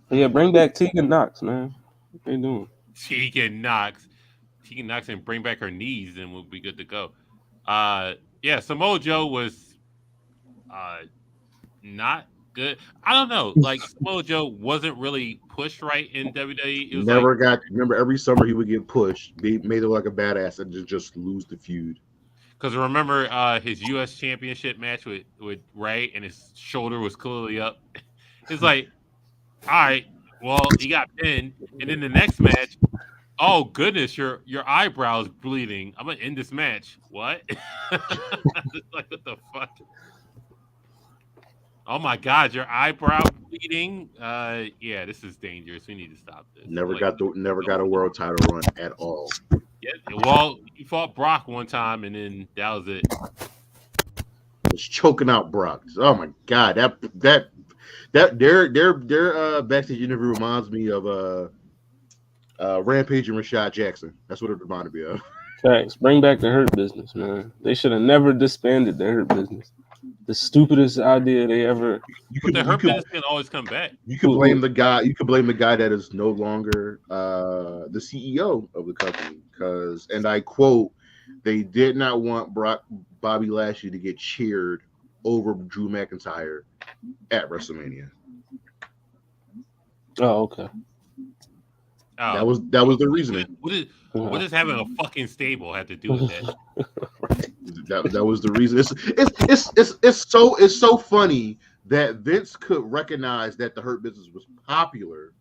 Yeah, bring back Tegan Knox, man. What they doing? Tegan Knox, and bring back her knees, and we'll be good to go. Samoa Joe was not good. I don't know. Like Samoa Joe wasn't really pushed right in WWE. It was remember every summer he would get pushed, made it like a badass, and just lose the feud. Because remember his U.S. Championship match with Ray, and his shoulder was clearly up. It's like, all right, well, he got pinned, and then the next match, oh goodness, your eyebrow's bleeding. I'm gonna end this match. What? Like, what the fuck? Oh my God, your eyebrow bleeding. This is dangerous. We need to stop this. Never got a world title run at all. Yeah, well, he fought Brock one time, and then that was it. Was choking out Brock. Oh my God, that their backstage interview reminds me of Rampage and Rashad Jackson. That's what it reminded me of. Thanks. Bring back the Hurt Business, man. They should have never disbanded the Hurt Business. The stupidest idea they ever. The Hurt Business can always come back. You could blame the guy. You could blame the guy that is no longer the CEO of the company, because, and I quote, they did not want Bobby Lashley to get cheered over Drew McIntyre at WrestleMania. Oh, okay. That was the reasoning. What does having a fucking stable have to do with that? That was the reason. It's so funny that Vince could recognize that the Hurt Business was popular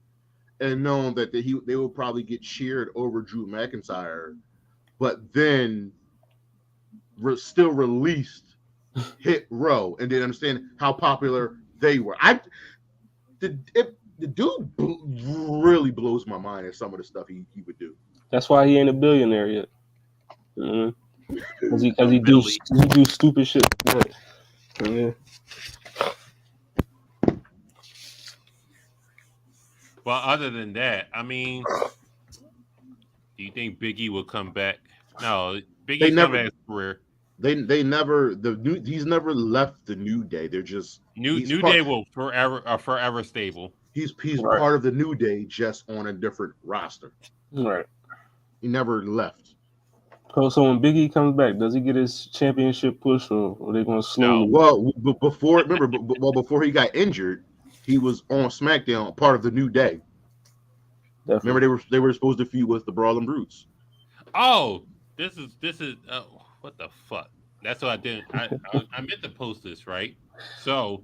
and known that they would probably get cheered over Drew McIntyre, but then still released Hit Row and didn't understand how popular they were. The dude really blows my mind at some of the stuff he would do. That's why he ain't a billionaire yet. Because he do stupid shit. Yeah. Well, other than that, I mean, Do you think Big E will come back? No, Big They E's never- come back his career. They never he's never left the New Day. They're just New Day will forever stable. He's Right. part of the New Day, just on a different roster. Right. He never left. So when Big E comes back, does he get his championship push, or are they going to slowly? Well, before he got injured, he was on SmackDown, part of the New Day. Definitely. Remember they were supposed to feud with the Brawling Brutes. Oh, this is what the fuck? That's what I didn't. I meant to post this, right? So,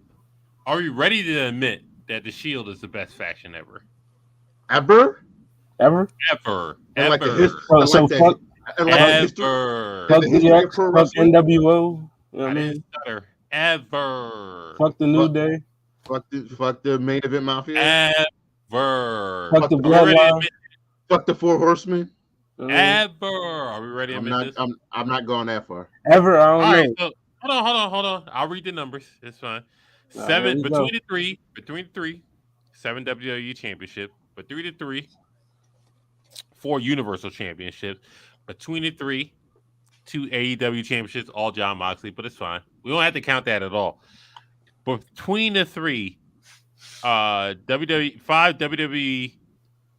are we ready to admit that the Shield is the best faction ever? Ever? Ever. And like the Ever. history, Oh, so fuck Ever. DX, fuck NWO. You know what I I mean? didn't stutter. Ever. Fuck the New Day. fuck the Main Event Mafia. Ever. Fuck the Are we ready to Bloodline. admit Fuck the Four Horsemen. Ever. Are we ready to admit this? I'm not going that far. Ever? I All don't right, know. so hold on. I'll read the numbers. It's fine. All Seven right, between the three, 7 WWE championship, between the three, 4 Universal championships, between the 3, 2 AEW championships, all John Moxley, but it's fine. We don't have to count that at all. Between the 3, WWE 5 WWE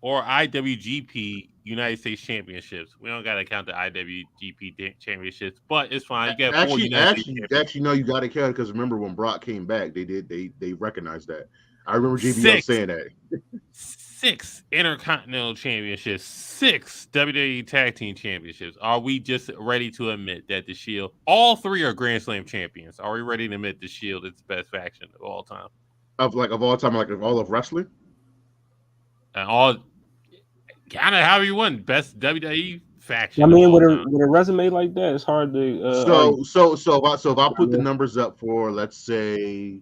or IWGP United States championships. We don't gotta count the IWGP championships, but it's fine. You got 4 United States actually, no, you got to count, because remember when Brock came back, they recognized that. I remember JBL 6. saying that. 6 Intercontinental Championships, 6 WWE Tag Team Championships. Are we just ready to admit that the Shield, all 3 are Grand Slam champions? Are we ready to admit the Shield is the best faction of all time? Of all time, like of all of wrestling? And all kind of how you won best WWE faction. I mean, of with all a time. with a resume like that, it's hard to. So if I put the numbers up for, let's say,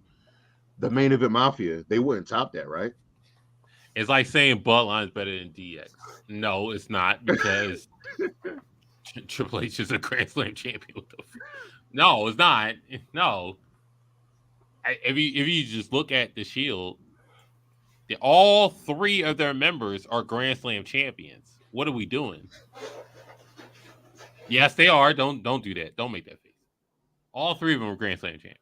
the Main Event Mafia, they wouldn't top that, right? It's like saying Bloodline's better than DX. No, it's not, because Triple H is a Grand Slam champion. No, it's not. No. If you just look at the Shield, all 3 of their members are Grand Slam champions. What are we doing? Yes, they are. Don't do that. Don't make that face. All 3 of them are Grand Slam champions.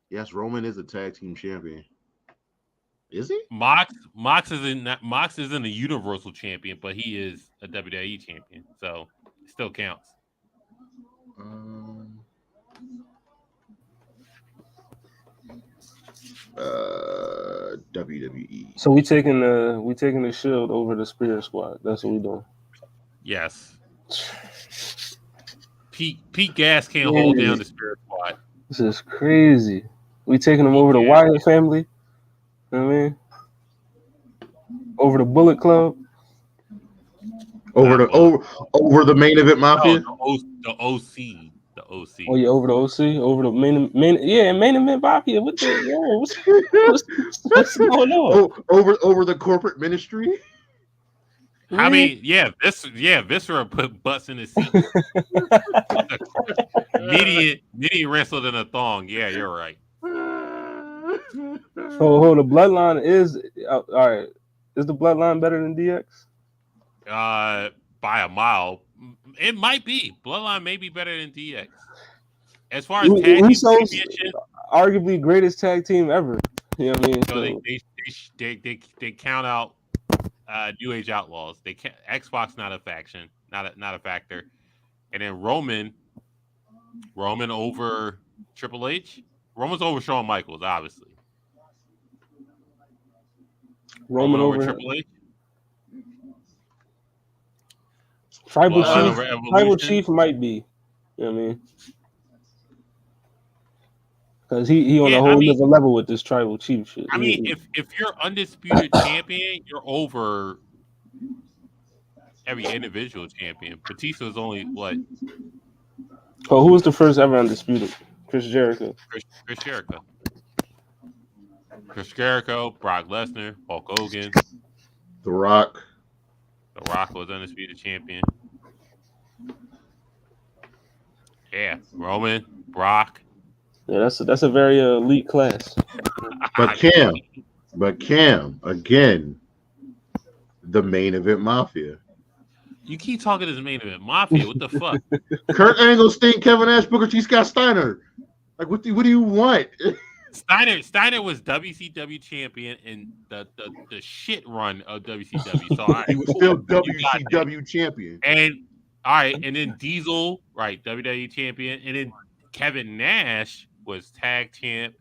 Yes, Roman is a tag team champion. Is he? Mox isn't a Universal champion, but he is a WWE champion, so it still counts. WWE. So we taking the Shield over the Spirit Squad. That's what we doing. Yes. Pete Gas can't hold down the Spirit Squad. This is crazy. We taking them over the Wyatt family. You know what I mean? Over the Bullet Club. Over the Main Event Mafia. No, the OC. The OC. Oh yeah, over the OC, over the main event Mafia. What's going on? Over the corporate ministry. I mean, Viscera put butts in his seat. Media wrestled in a thong. Yeah, you're right. Oh, the Bloodline is all right. Is the Bloodline better than DX? By a mile. It might be. Bloodline may be better than DX. As far as tag team championship, arguably greatest tag team ever. You know what I mean? So they count out New Age Outlaws. They can't, Xbox not a faction, not a factor. And then Roman over Triple H. Roman's over Shawn Michaels, obviously. Roman over Triple H. Tribal Chief might be. You know what I mean? Because he on a whole other level with this Tribal Chief shit. I mean, if you're undisputed champion, you're over every individual champion. Batista is only what? Oh, who was the first ever undisputed? Chris Jericho. Chris Jericho. Chris Jericho, Brock Lesnar, Hulk Hogan. The Rock. The Rock was undisputed champion. Yeah, Roman, Brock. Yeah, that's a very elite class. But Cam, again, the main event Mafia. You keep talking as main event Mafia. What the fuck? Kurt Angle, Sting, Kevin Nash, Booker T, Scott Steiner. Like, what do you want? Steiner was WCW champion in the shit run of WCW. So He was still WCW champion. And all right, and then Diesel, right, WWE champion, and then Kevin Nash was tag champ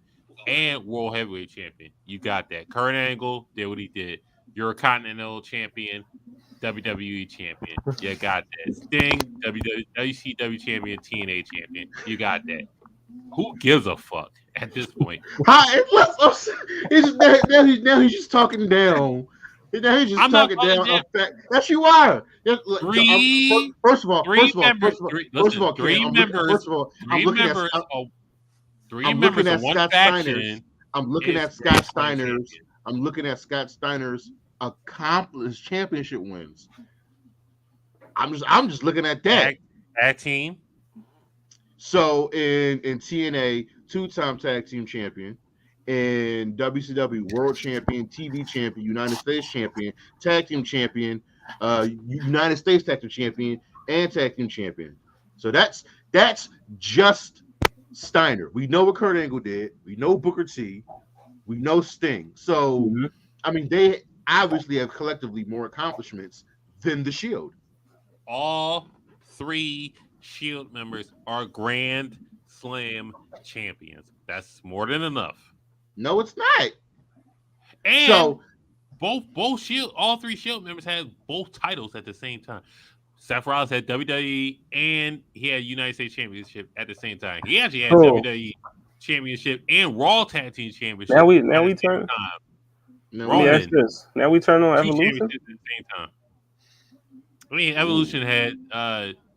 and world heavyweight champion. You got that. Kurt Angle did what he did. You're a Continental champion, WWE champion. You got that. Sting, WCW champion, TNA champion. You got that. Who gives a fuck at this point? Now he's just talking down. Now he's just talking down. Yes, you are. First of all, I'm looking at Scott Steiner's accomplished championship wins. I'm just looking at that. Tag team. So in TNA, 2-time tag team champion, in WCW, world champion, TV champion, United States champion, tag team champion, United States tag team champion, and tag team champion. So that's just Steiner. We know what Kurt Angle did. We know Booker T. We know Sting. So I mean, they obviously have collectively more accomplishments than the Shield. All 3 Shield members are Grand Slam champions. That's more than enough. No, it's not. And so both Shield, all 3 Shield members had both titles at the same time. Seth Rollins had WWE and he had United States Championship at the same time. He actually had WWE Championship and Raw Tag Team Championship. Now we turn. Let me ask this. Now we turn on Evolution at the same time. I mean, Evolution had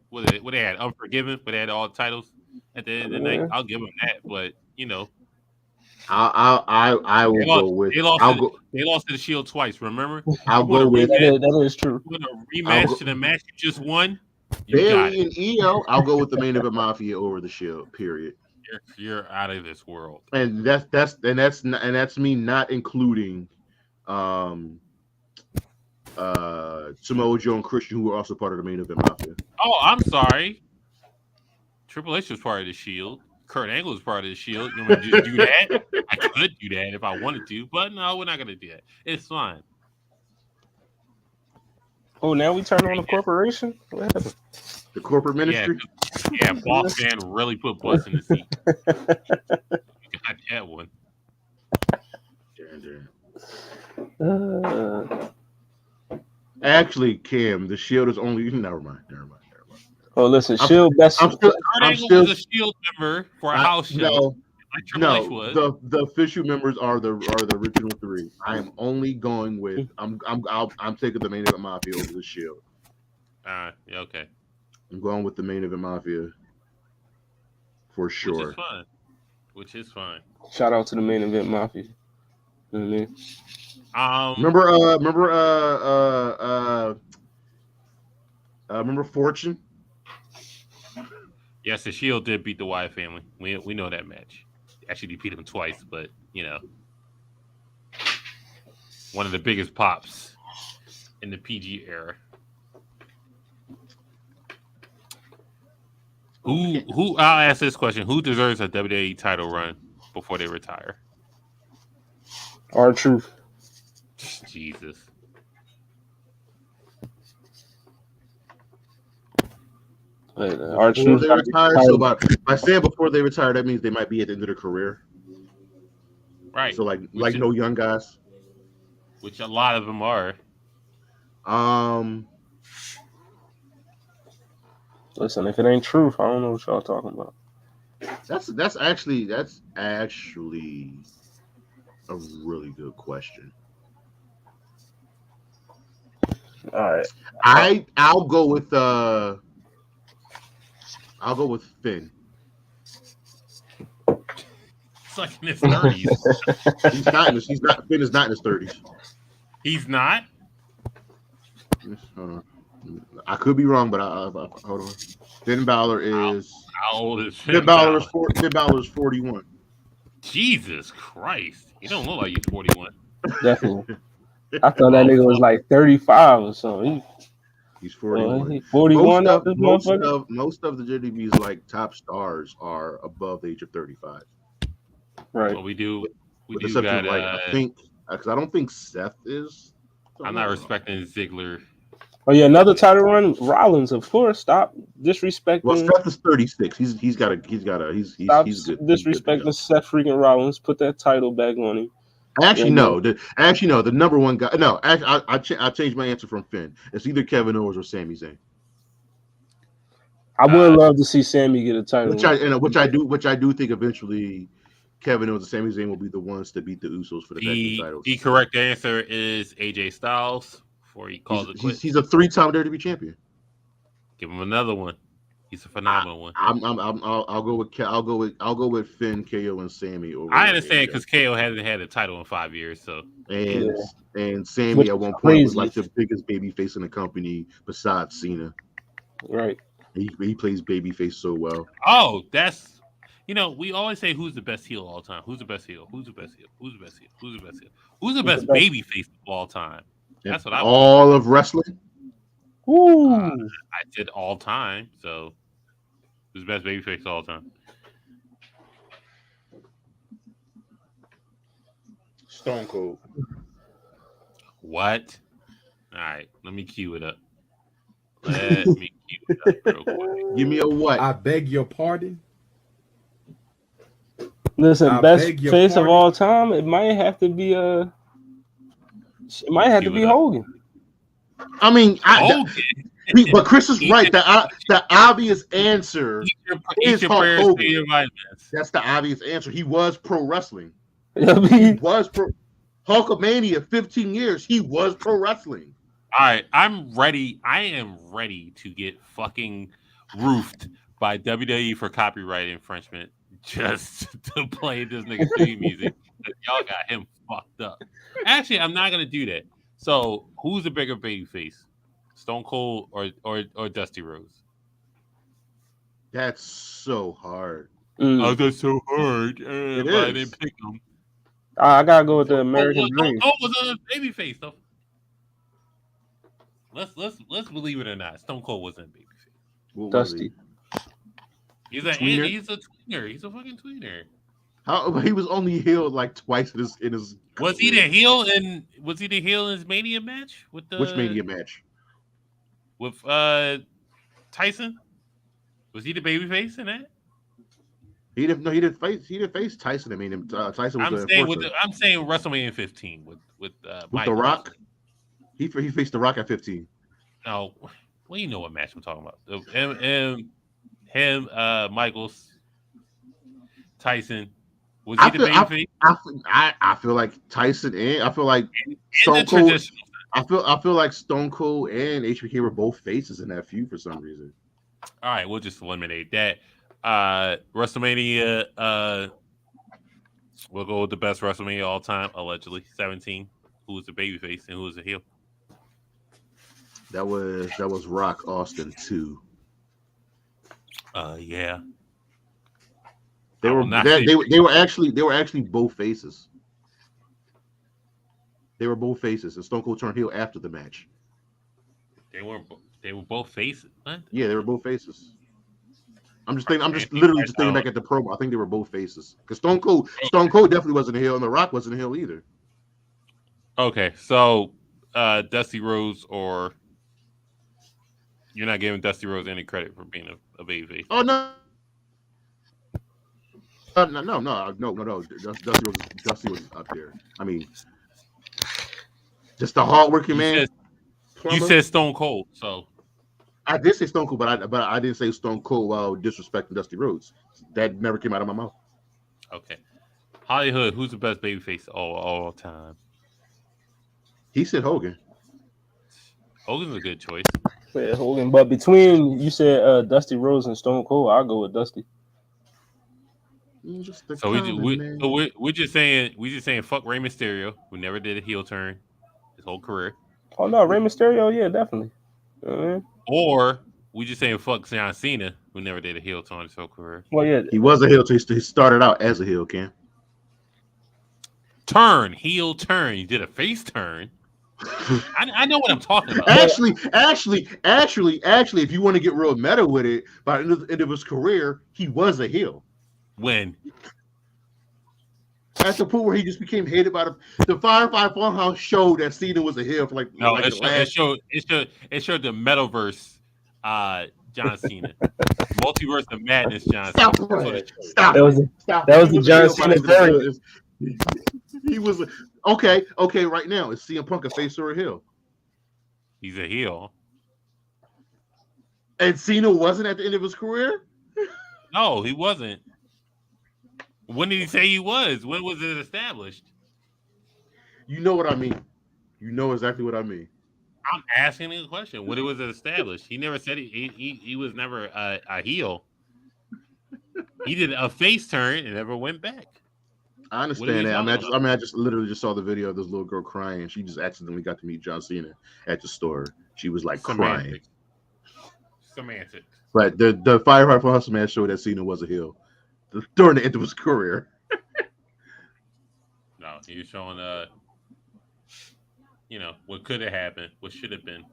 what they had Unforgiven, but they had all the titles at the end of the night. I'll give them that, but you know, I will go with. They lost to the Shield twice. Remember? I'll go with that is true. With a rematch to the match you just won. Bailey and EO. I'll go with the main event Mafia over the Shield. Period. You're out of this world. And that's me not including Samoa Joe and Christian, who were also part of the main event Mafia. Oh, I'm sorry. Triple H was part of the Shield. Kurt Angle was part of the Shield. You want me to do that? I could do that if I wanted to, but no, we're not going to do that. It's fine. Oh, now we turn on the corporation? What happened? The corporate ministry? Yeah, Boss Man really put butts in the seat. You got that one. Actually, Kim, the Shield is only. Never mind. Oh, listen, Shield best. Kurt Angle was a Shield member for a house show. No, the official members are the original 3. I am only going with. I'm taking the main event Mafia over the Shield. Okay. I'm going with the main event Mafia for sure. Which is fine. Shout out to the main event Mafia. You know what I mean? Remember Fortune? Yes, the Shield did beat the Wyatt family. We know that match. Actually, they beat them twice, but you know, one of the biggest pops in the PG era. Who? I'll ask this question: who deserves a WWE title run before they retire? R-Truth. Jesus. R-Truth retired. So by saying before they retire, that means they might be at the end of their career. Right. So like no young guys. Which a lot of them are. Listen, if it ain't truth, I don't know what y'all talking about. That's actually a really good question. All right. I'll go with Finn. It's like in his 30s. Finn is not in his 30s. He's not? I could be wrong, but hold on. Finn Balor is. How old is Finn? Finn Balor is 41. Jesus Christ. He don't look like he's 41. Definitely. I thought that nigga was like 35 or something. He's 41. He 41 out this motherfucker. Most of the JW's like top stars are above the age of 35. Right. Well, we do With the exception got. of like I think because I don't think Seth is. I'm not respecting Ziggler. Oh yeah, another title run. Rollins, of course. Stop disrespecting. Well, Seth is 36. He's good. Disrespecting Seth freaking Rollins. Put that title back on him. Actually, no. The number one guy. No, I changed my answer from Finn. It's either Kevin Owens or Sami Zayn. I would love to see Sami get a title. Which I do think eventually Kevin Owens and Sami Zayn will be the ones to beat the Usos for the tag team titles. The correct answer is AJ Styles. Before he calls it quits. He's a 3-time WWE champion. Give him another one. He's a phenomenal one. I'll go with Finn, KO, and Sami. I understand because KO hasn't had a title in 5 years, so and Sami at one point was like the biggest babyface in the company besides Cena. Right. He plays babyface so well. Oh, that's we always say who's the best heel of all time. Who's the best heel? Who's the best heel? Who's the best heel? Who's the best heel? Who's the best babyface of all time? That's what I all of wrestling. I said all time, so who's the best babyface of all time? Stone Cold. What? All right, let me cue it up. Let me cue it up real quick. Give me a what? I beg your pardon. Listen, best face of all time. It might have to be Hogan. I mean, but Chris is right. The obvious answer is Hulk Hogan. That's the obvious answer. He was pro wrestling. He was Hulkamania 15 years. He was pro wrestling. All right, I'm ready. I am ready to get fucking roofed by WWE for copyright infringement just to play this nigga theme music. Y'all got him fucked up. Actually, I'm not gonna do that. So, who's the bigger babyface, Stone Cold or Dusty Rhodes? That's so hard. Oh, that's so hard. I didn't pick them. I gotta go with the American Dream. Stone Cold was a babyface though. Let's believe it or not. Stone Cold wasn't a babyface. Dusty. He's a tweener. He's a fucking tweener. He was only healed like twice in his. Was he the heel in his Mania match with the which Mania match? With Tyson? Was he the babyface in that? He didn't face Tyson. I mean, Tyson was I'm saying WrestleMania 15 with The Rock. He faced The Rock at 15. No, well, you know what match I'm talking about. Him, Michaels, Tyson. Was he the babyface? I feel like Tyson and I feel like Stone Cold. I feel like Stone Cold and HBK were both faces in that feud for some reason. All right, we'll just eliminate that. WrestleMania. We'll go with the best WrestleMania all time, allegedly 17. Who was the babyface and who was the heel? That was Rock Austin 2. Yeah. They were actually both faces. They were both faces, and Stone Cold turned heel after the match. They were both faces. What? Yeah, they were both faces. I'm just thinking back at the promo. I think they were both faces because Stone Cold definitely wasn't a heel, and The Rock wasn't a heel either. Okay, so Dusty Rhodes, or you're not giving Dusty Rhodes any credit for being a babyface. Oh no. No. Dusty was up there. I mean, just a hardworking man. You said Stone Cold, so I did say Stone Cold, but I didn't say Stone Cold while disrespecting Dusty Rhodes. That never came out of my mouth. Okay, Hollywood, who's the best babyface all time? He said Hogan. Hogan's a good choice. Yeah, Hogan. But between you said Dusty Rhodes and Stone Cold, I'll go with Dusty. So we're just saying fuck Rey Mysterio, who never did a heel turn his whole career. Oh no, Rey Mysterio, yeah, definitely. Or we just saying fuck John Cena, who never did a heel turn his whole career. Well, yeah, he was a heel. He started out as a heel, Cam. Heel turn. You did a face turn. I know what I'm talking about. Actually, if you want to get real meta with it, by the end of his career, he was a heel. When? At the point where he just became hated by the Firefly Funhouse showed that Cena was a heel for like it showed the Metaverse John Cena. Multiverse of Madness John Cena. Stop. That was the John Cena variant. He was okay. Right now, is CM Punk a face or a heel? He's a heel. And Cena wasn't at the end of his career? No, he wasn't. When did he say he was? When was it established? You know what I mean. You know exactly what I mean. I'm asking a question. When it was established? He never said he was never a heel. He did a face turn and never went back. I understand that. I just literally just saw the video of this little girl crying. She just accidentally got to meet John Cena at the store. She was like crying. Semantics. But the Firefly Funhouse man showed that Cena was a heel during the end of his career. No, he was showing what could have happened, what should have been.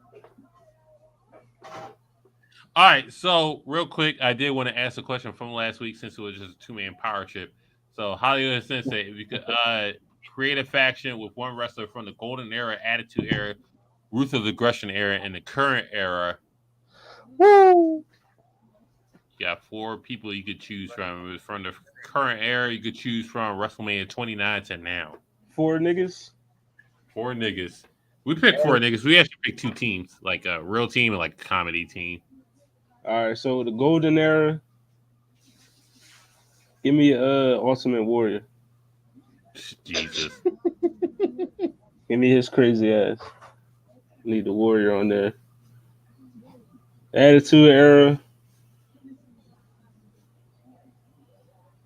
All right, so real quick, I did want to ask a question from last week since it was just a two-man power trip. So Hollywood Sensei, if you could create a faction with one wrestler from the Golden Era, Attitude Era, Ruthless Aggression Era, and the current era. Woo! You got 4 people you could choose from. From the current era, you could choose from WrestleMania 29 to now. 4 niggas? 4 niggas. We picked 4 niggas. We actually picked 2 teams, like a real team and like a comedy team. All right, so the Golden Era. Give me Ultimate Warrior. Jesus. Give me his crazy ass. Need the Warrior on there. Attitude Era.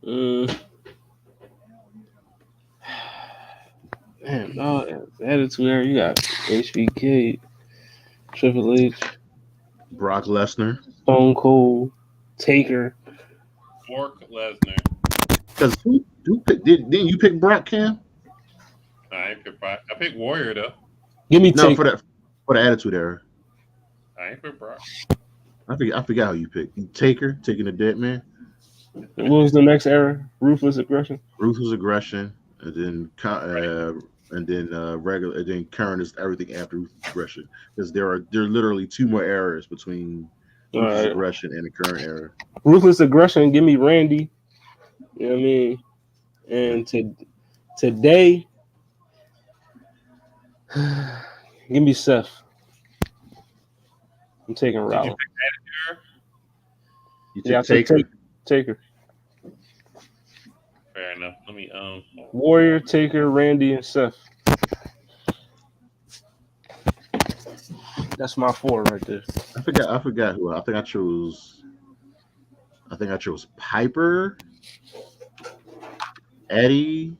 Man, no, Attitude Era. You got HBK, Triple H, Brock Lesnar, Stone Cold, Taker. Brock Lesnar. Because didn't you pick Brock, Cam? I ain't pick Brock. I picked Warrior though. Give me Taker. for the Attitude Era. I ain't pick Brock. I forgot how you picked Taker, taking the dead man. What was the next era? Ruthless Aggression. Ruthless Aggression, and then regular, and then current is everything after Ruthless Aggression, because there are literally 2 more eras between Ruthless Aggression and the current era. Ruthless Aggression. Give me Randy. You know what I mean? And today, give me Seth. I'm taking Rollins. You took Taker. Fair enough. Let me Warrior, Taker, Randy, and Seth. That's my 4 right there. I forgot who. I think I chose Piper, Eddie.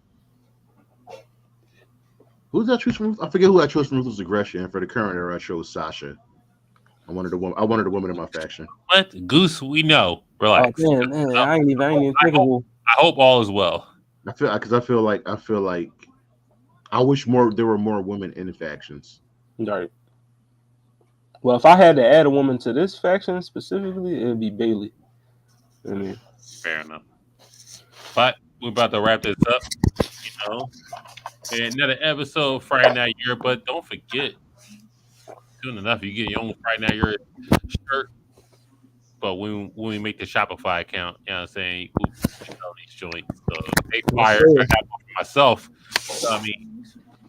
Who did I choose from? I forget who I chose from Ruthless Aggression. And for the current era, I chose Sasha. I wanted a woman in my faction. What? Goose, we know. Relax. Oh, man, I ain't even thinking. I hope all is well. I feel like I wish there were more women in the factions. Right. Well, if I had to add a woman to this faction specifically, it would be Bailey. I mean, fair enough. But we're about to wrap this up. And another episode of Friday Night Yerrr. But don't forget, soon enough, you get your own Friday Night Yerrr shirt. But when we make the Shopify account, you know what I'm saying? These joints. So they fire for myself. So, I mean,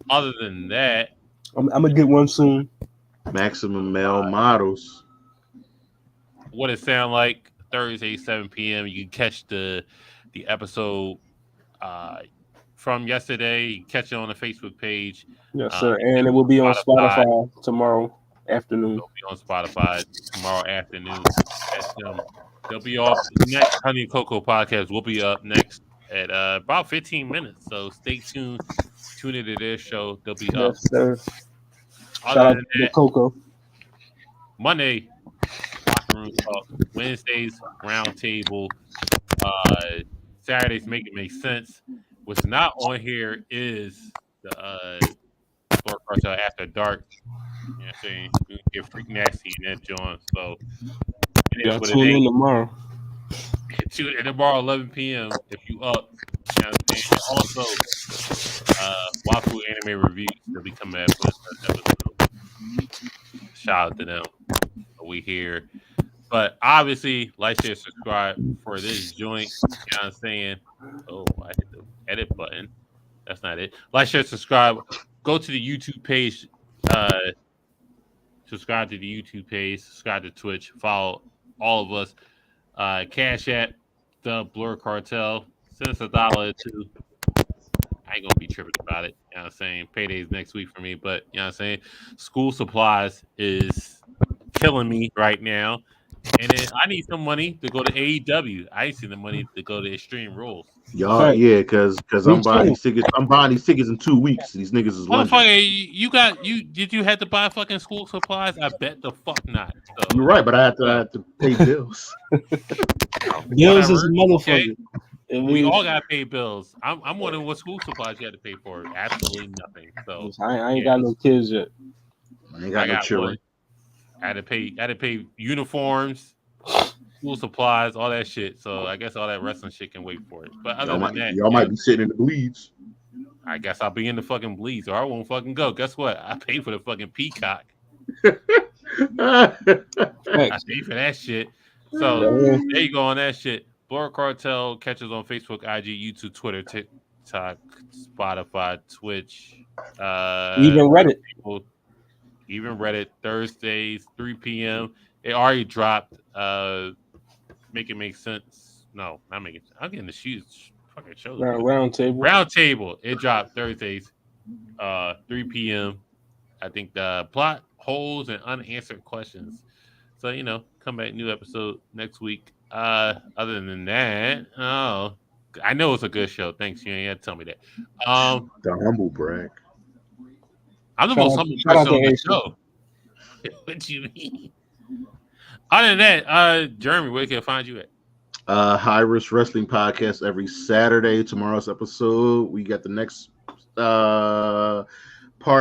other than that, I'm gonna get one soon. Maximum Male Models. What it sound like Thursday, 7 p.m. You can catch the episode from yesterday. You can catch it on the Facebook page. Yes, sir. And it will be on Spotify tomorrow afternoon. It'll be on Spotify tomorrow afternoon. They'll be off next. Honey and Cocoa podcast will be up next at about 15 minutes. So stay tuned. Tune into their show. They'll be up. Yes, sir. Other Shout out than to that, Coco. Monday, Locker Room Talk. Wednesdays, Roundtable. Saturdays, Make It Make Sense. What's not on here is the Cartel After Dark. You know what I'm saying? We can get freak nasty in that joint. So it is Gotta what it tune in ain't. tomorrow. Tune in tomorrow, 11 p.m. if you up. You know what I'm saying? And also, Wafu Anime Reviews, they'll be coming back with another episode. Shout out to them. We here. But obviously, like, share, subscribe for this joint. You know what I'm saying? Oh, I hit the edit button. That's not it. Like, share, subscribe. Go to the YouTube page. Subscribe to the YouTube page. Subscribe to Twitch. Follow all of us. Cash App, the Blur Cartel. Send us $1 or $2. I ain't gonna be tripping about it. You know what I'm saying? Payday's next week for me, but you know what I'm saying? School supplies is killing me right now. And then I need some money to go to AEW. I ain't seen the money to go to Extreme Rules. Y'all, Fact. yeah, because Me I'm buying too. these tickets. I'm buying these tickets in 2 weeks. These niggas is London. Motherfucker, did you have to buy fucking school supplies? I bet the fuck not. So You're right, but I have to pay bills. Bills is whatever. a motherfucker. Okay. I We mean, all gotta pay bills. I'm wondering what school supplies you had to pay for. Absolutely nothing. So I ain't got no kids yet. I ain't got no got children. one. I had to pay uniforms, school supplies, all that shit. So I guess all that wrestling shit can wait for it. But other than that, Y'all might be sitting in the bleeds. I guess I'll be in the fucking bleeds or I won't fucking go. Guess what? I paid for the fucking Peacock. I paid for that shit. So there you go on that shit. Blur Cartel, catch us on Facebook, IG, YouTube, Twitter, TikTok, Spotify, Twitch, Even Reddit. Even Reddit, Thursdays, 3 p.m. It already dropped. Make it make sense. No, not making sense. I'm getting the shoes. Fucking show. Round table. Round table. It dropped Thursdays, 3 p.m. I think the plot holes and unanswered questions. So, you know, come back, new episode next week. Other than that, I know it's a good show. Thanks. You ain't had to tell me that. The humble brag. I'm the most humble person on the show. What you mean? Other than that, Jeremy, where can I find you at? High Risk Wrestling Podcast every Saturday. Tomorrow's episode, we got the next part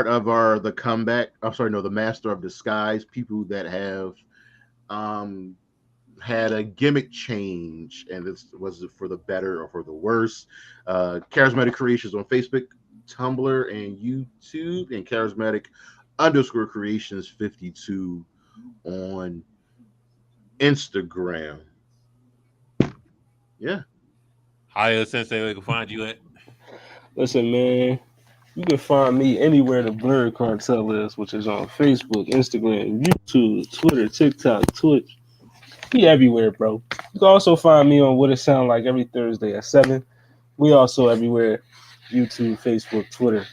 of the comeback. The Master of Disguise. People that have had a gimmick change, and this was it for the better or for the worse. Charismatic Creations on Facebook, Tumblr, and YouTube, and Charismatic_Creations 52 on Instagram. Yeah. Hi, Sensei, where can find you at? Listen, man, you can find me anywhere the Blur Cartel is, which is on Facebook, Instagram, YouTube, Twitter, TikTok, Twitch. We everywhere, bro. You can also find me on What It Sound Like every Thursday at 7. We also everywhere. YouTube, Facebook, Twitter.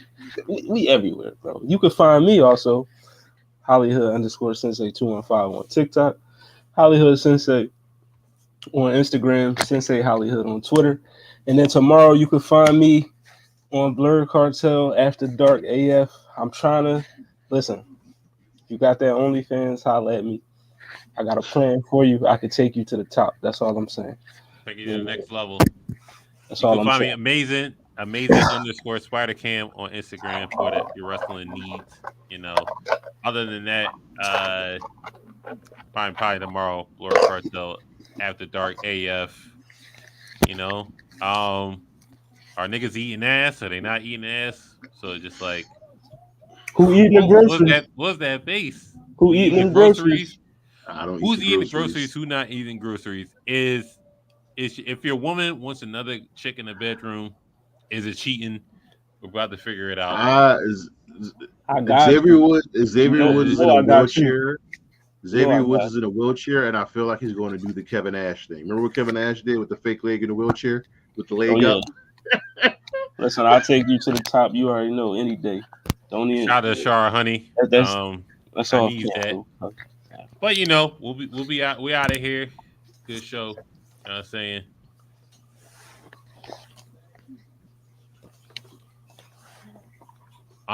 We everywhere, bro. You can find me also, Hollyhood_Sensei215 on TikTok, Hollyhood Sensei on Instagram, Sensei Hollyhood on Twitter. And then tomorrow you can find me on Blur Cartel After Dark AF. I'm trying to listen. You got that OnlyFans, holla at me. I got a plan for you. I could take you to the top. That's all I'm saying. Take you to the next level. That's You all can I'm find saying. me amazing_SpiderCam on Instagram for your wrestling needs. You know, other than that, probably tomorrow, Blur Cartel After Dark AF. You know, are niggas eating ass? Are they not eating ass? So it's just like, Who eating the groceries? What's that face? Who eating the groceries? I don't Who's eat eating the groceries? Who not eating groceries? Is if your woman wants another chick in the bedroom, is it cheating? We're about to figure it out. Xavier Woods is in a wheelchair. Xavier Woods is in a wheelchair, and I feel like he's going to do the Kevin Nash thing. Remember what Kevin Nash did with the fake leg in the wheelchair with the leg up? Listen, I'll take you to the top. You already know any day. Don't even shout out to Shara Honey. That's all. That. But you know, we'll be out. We out of here. Good show. You know what I'm saying?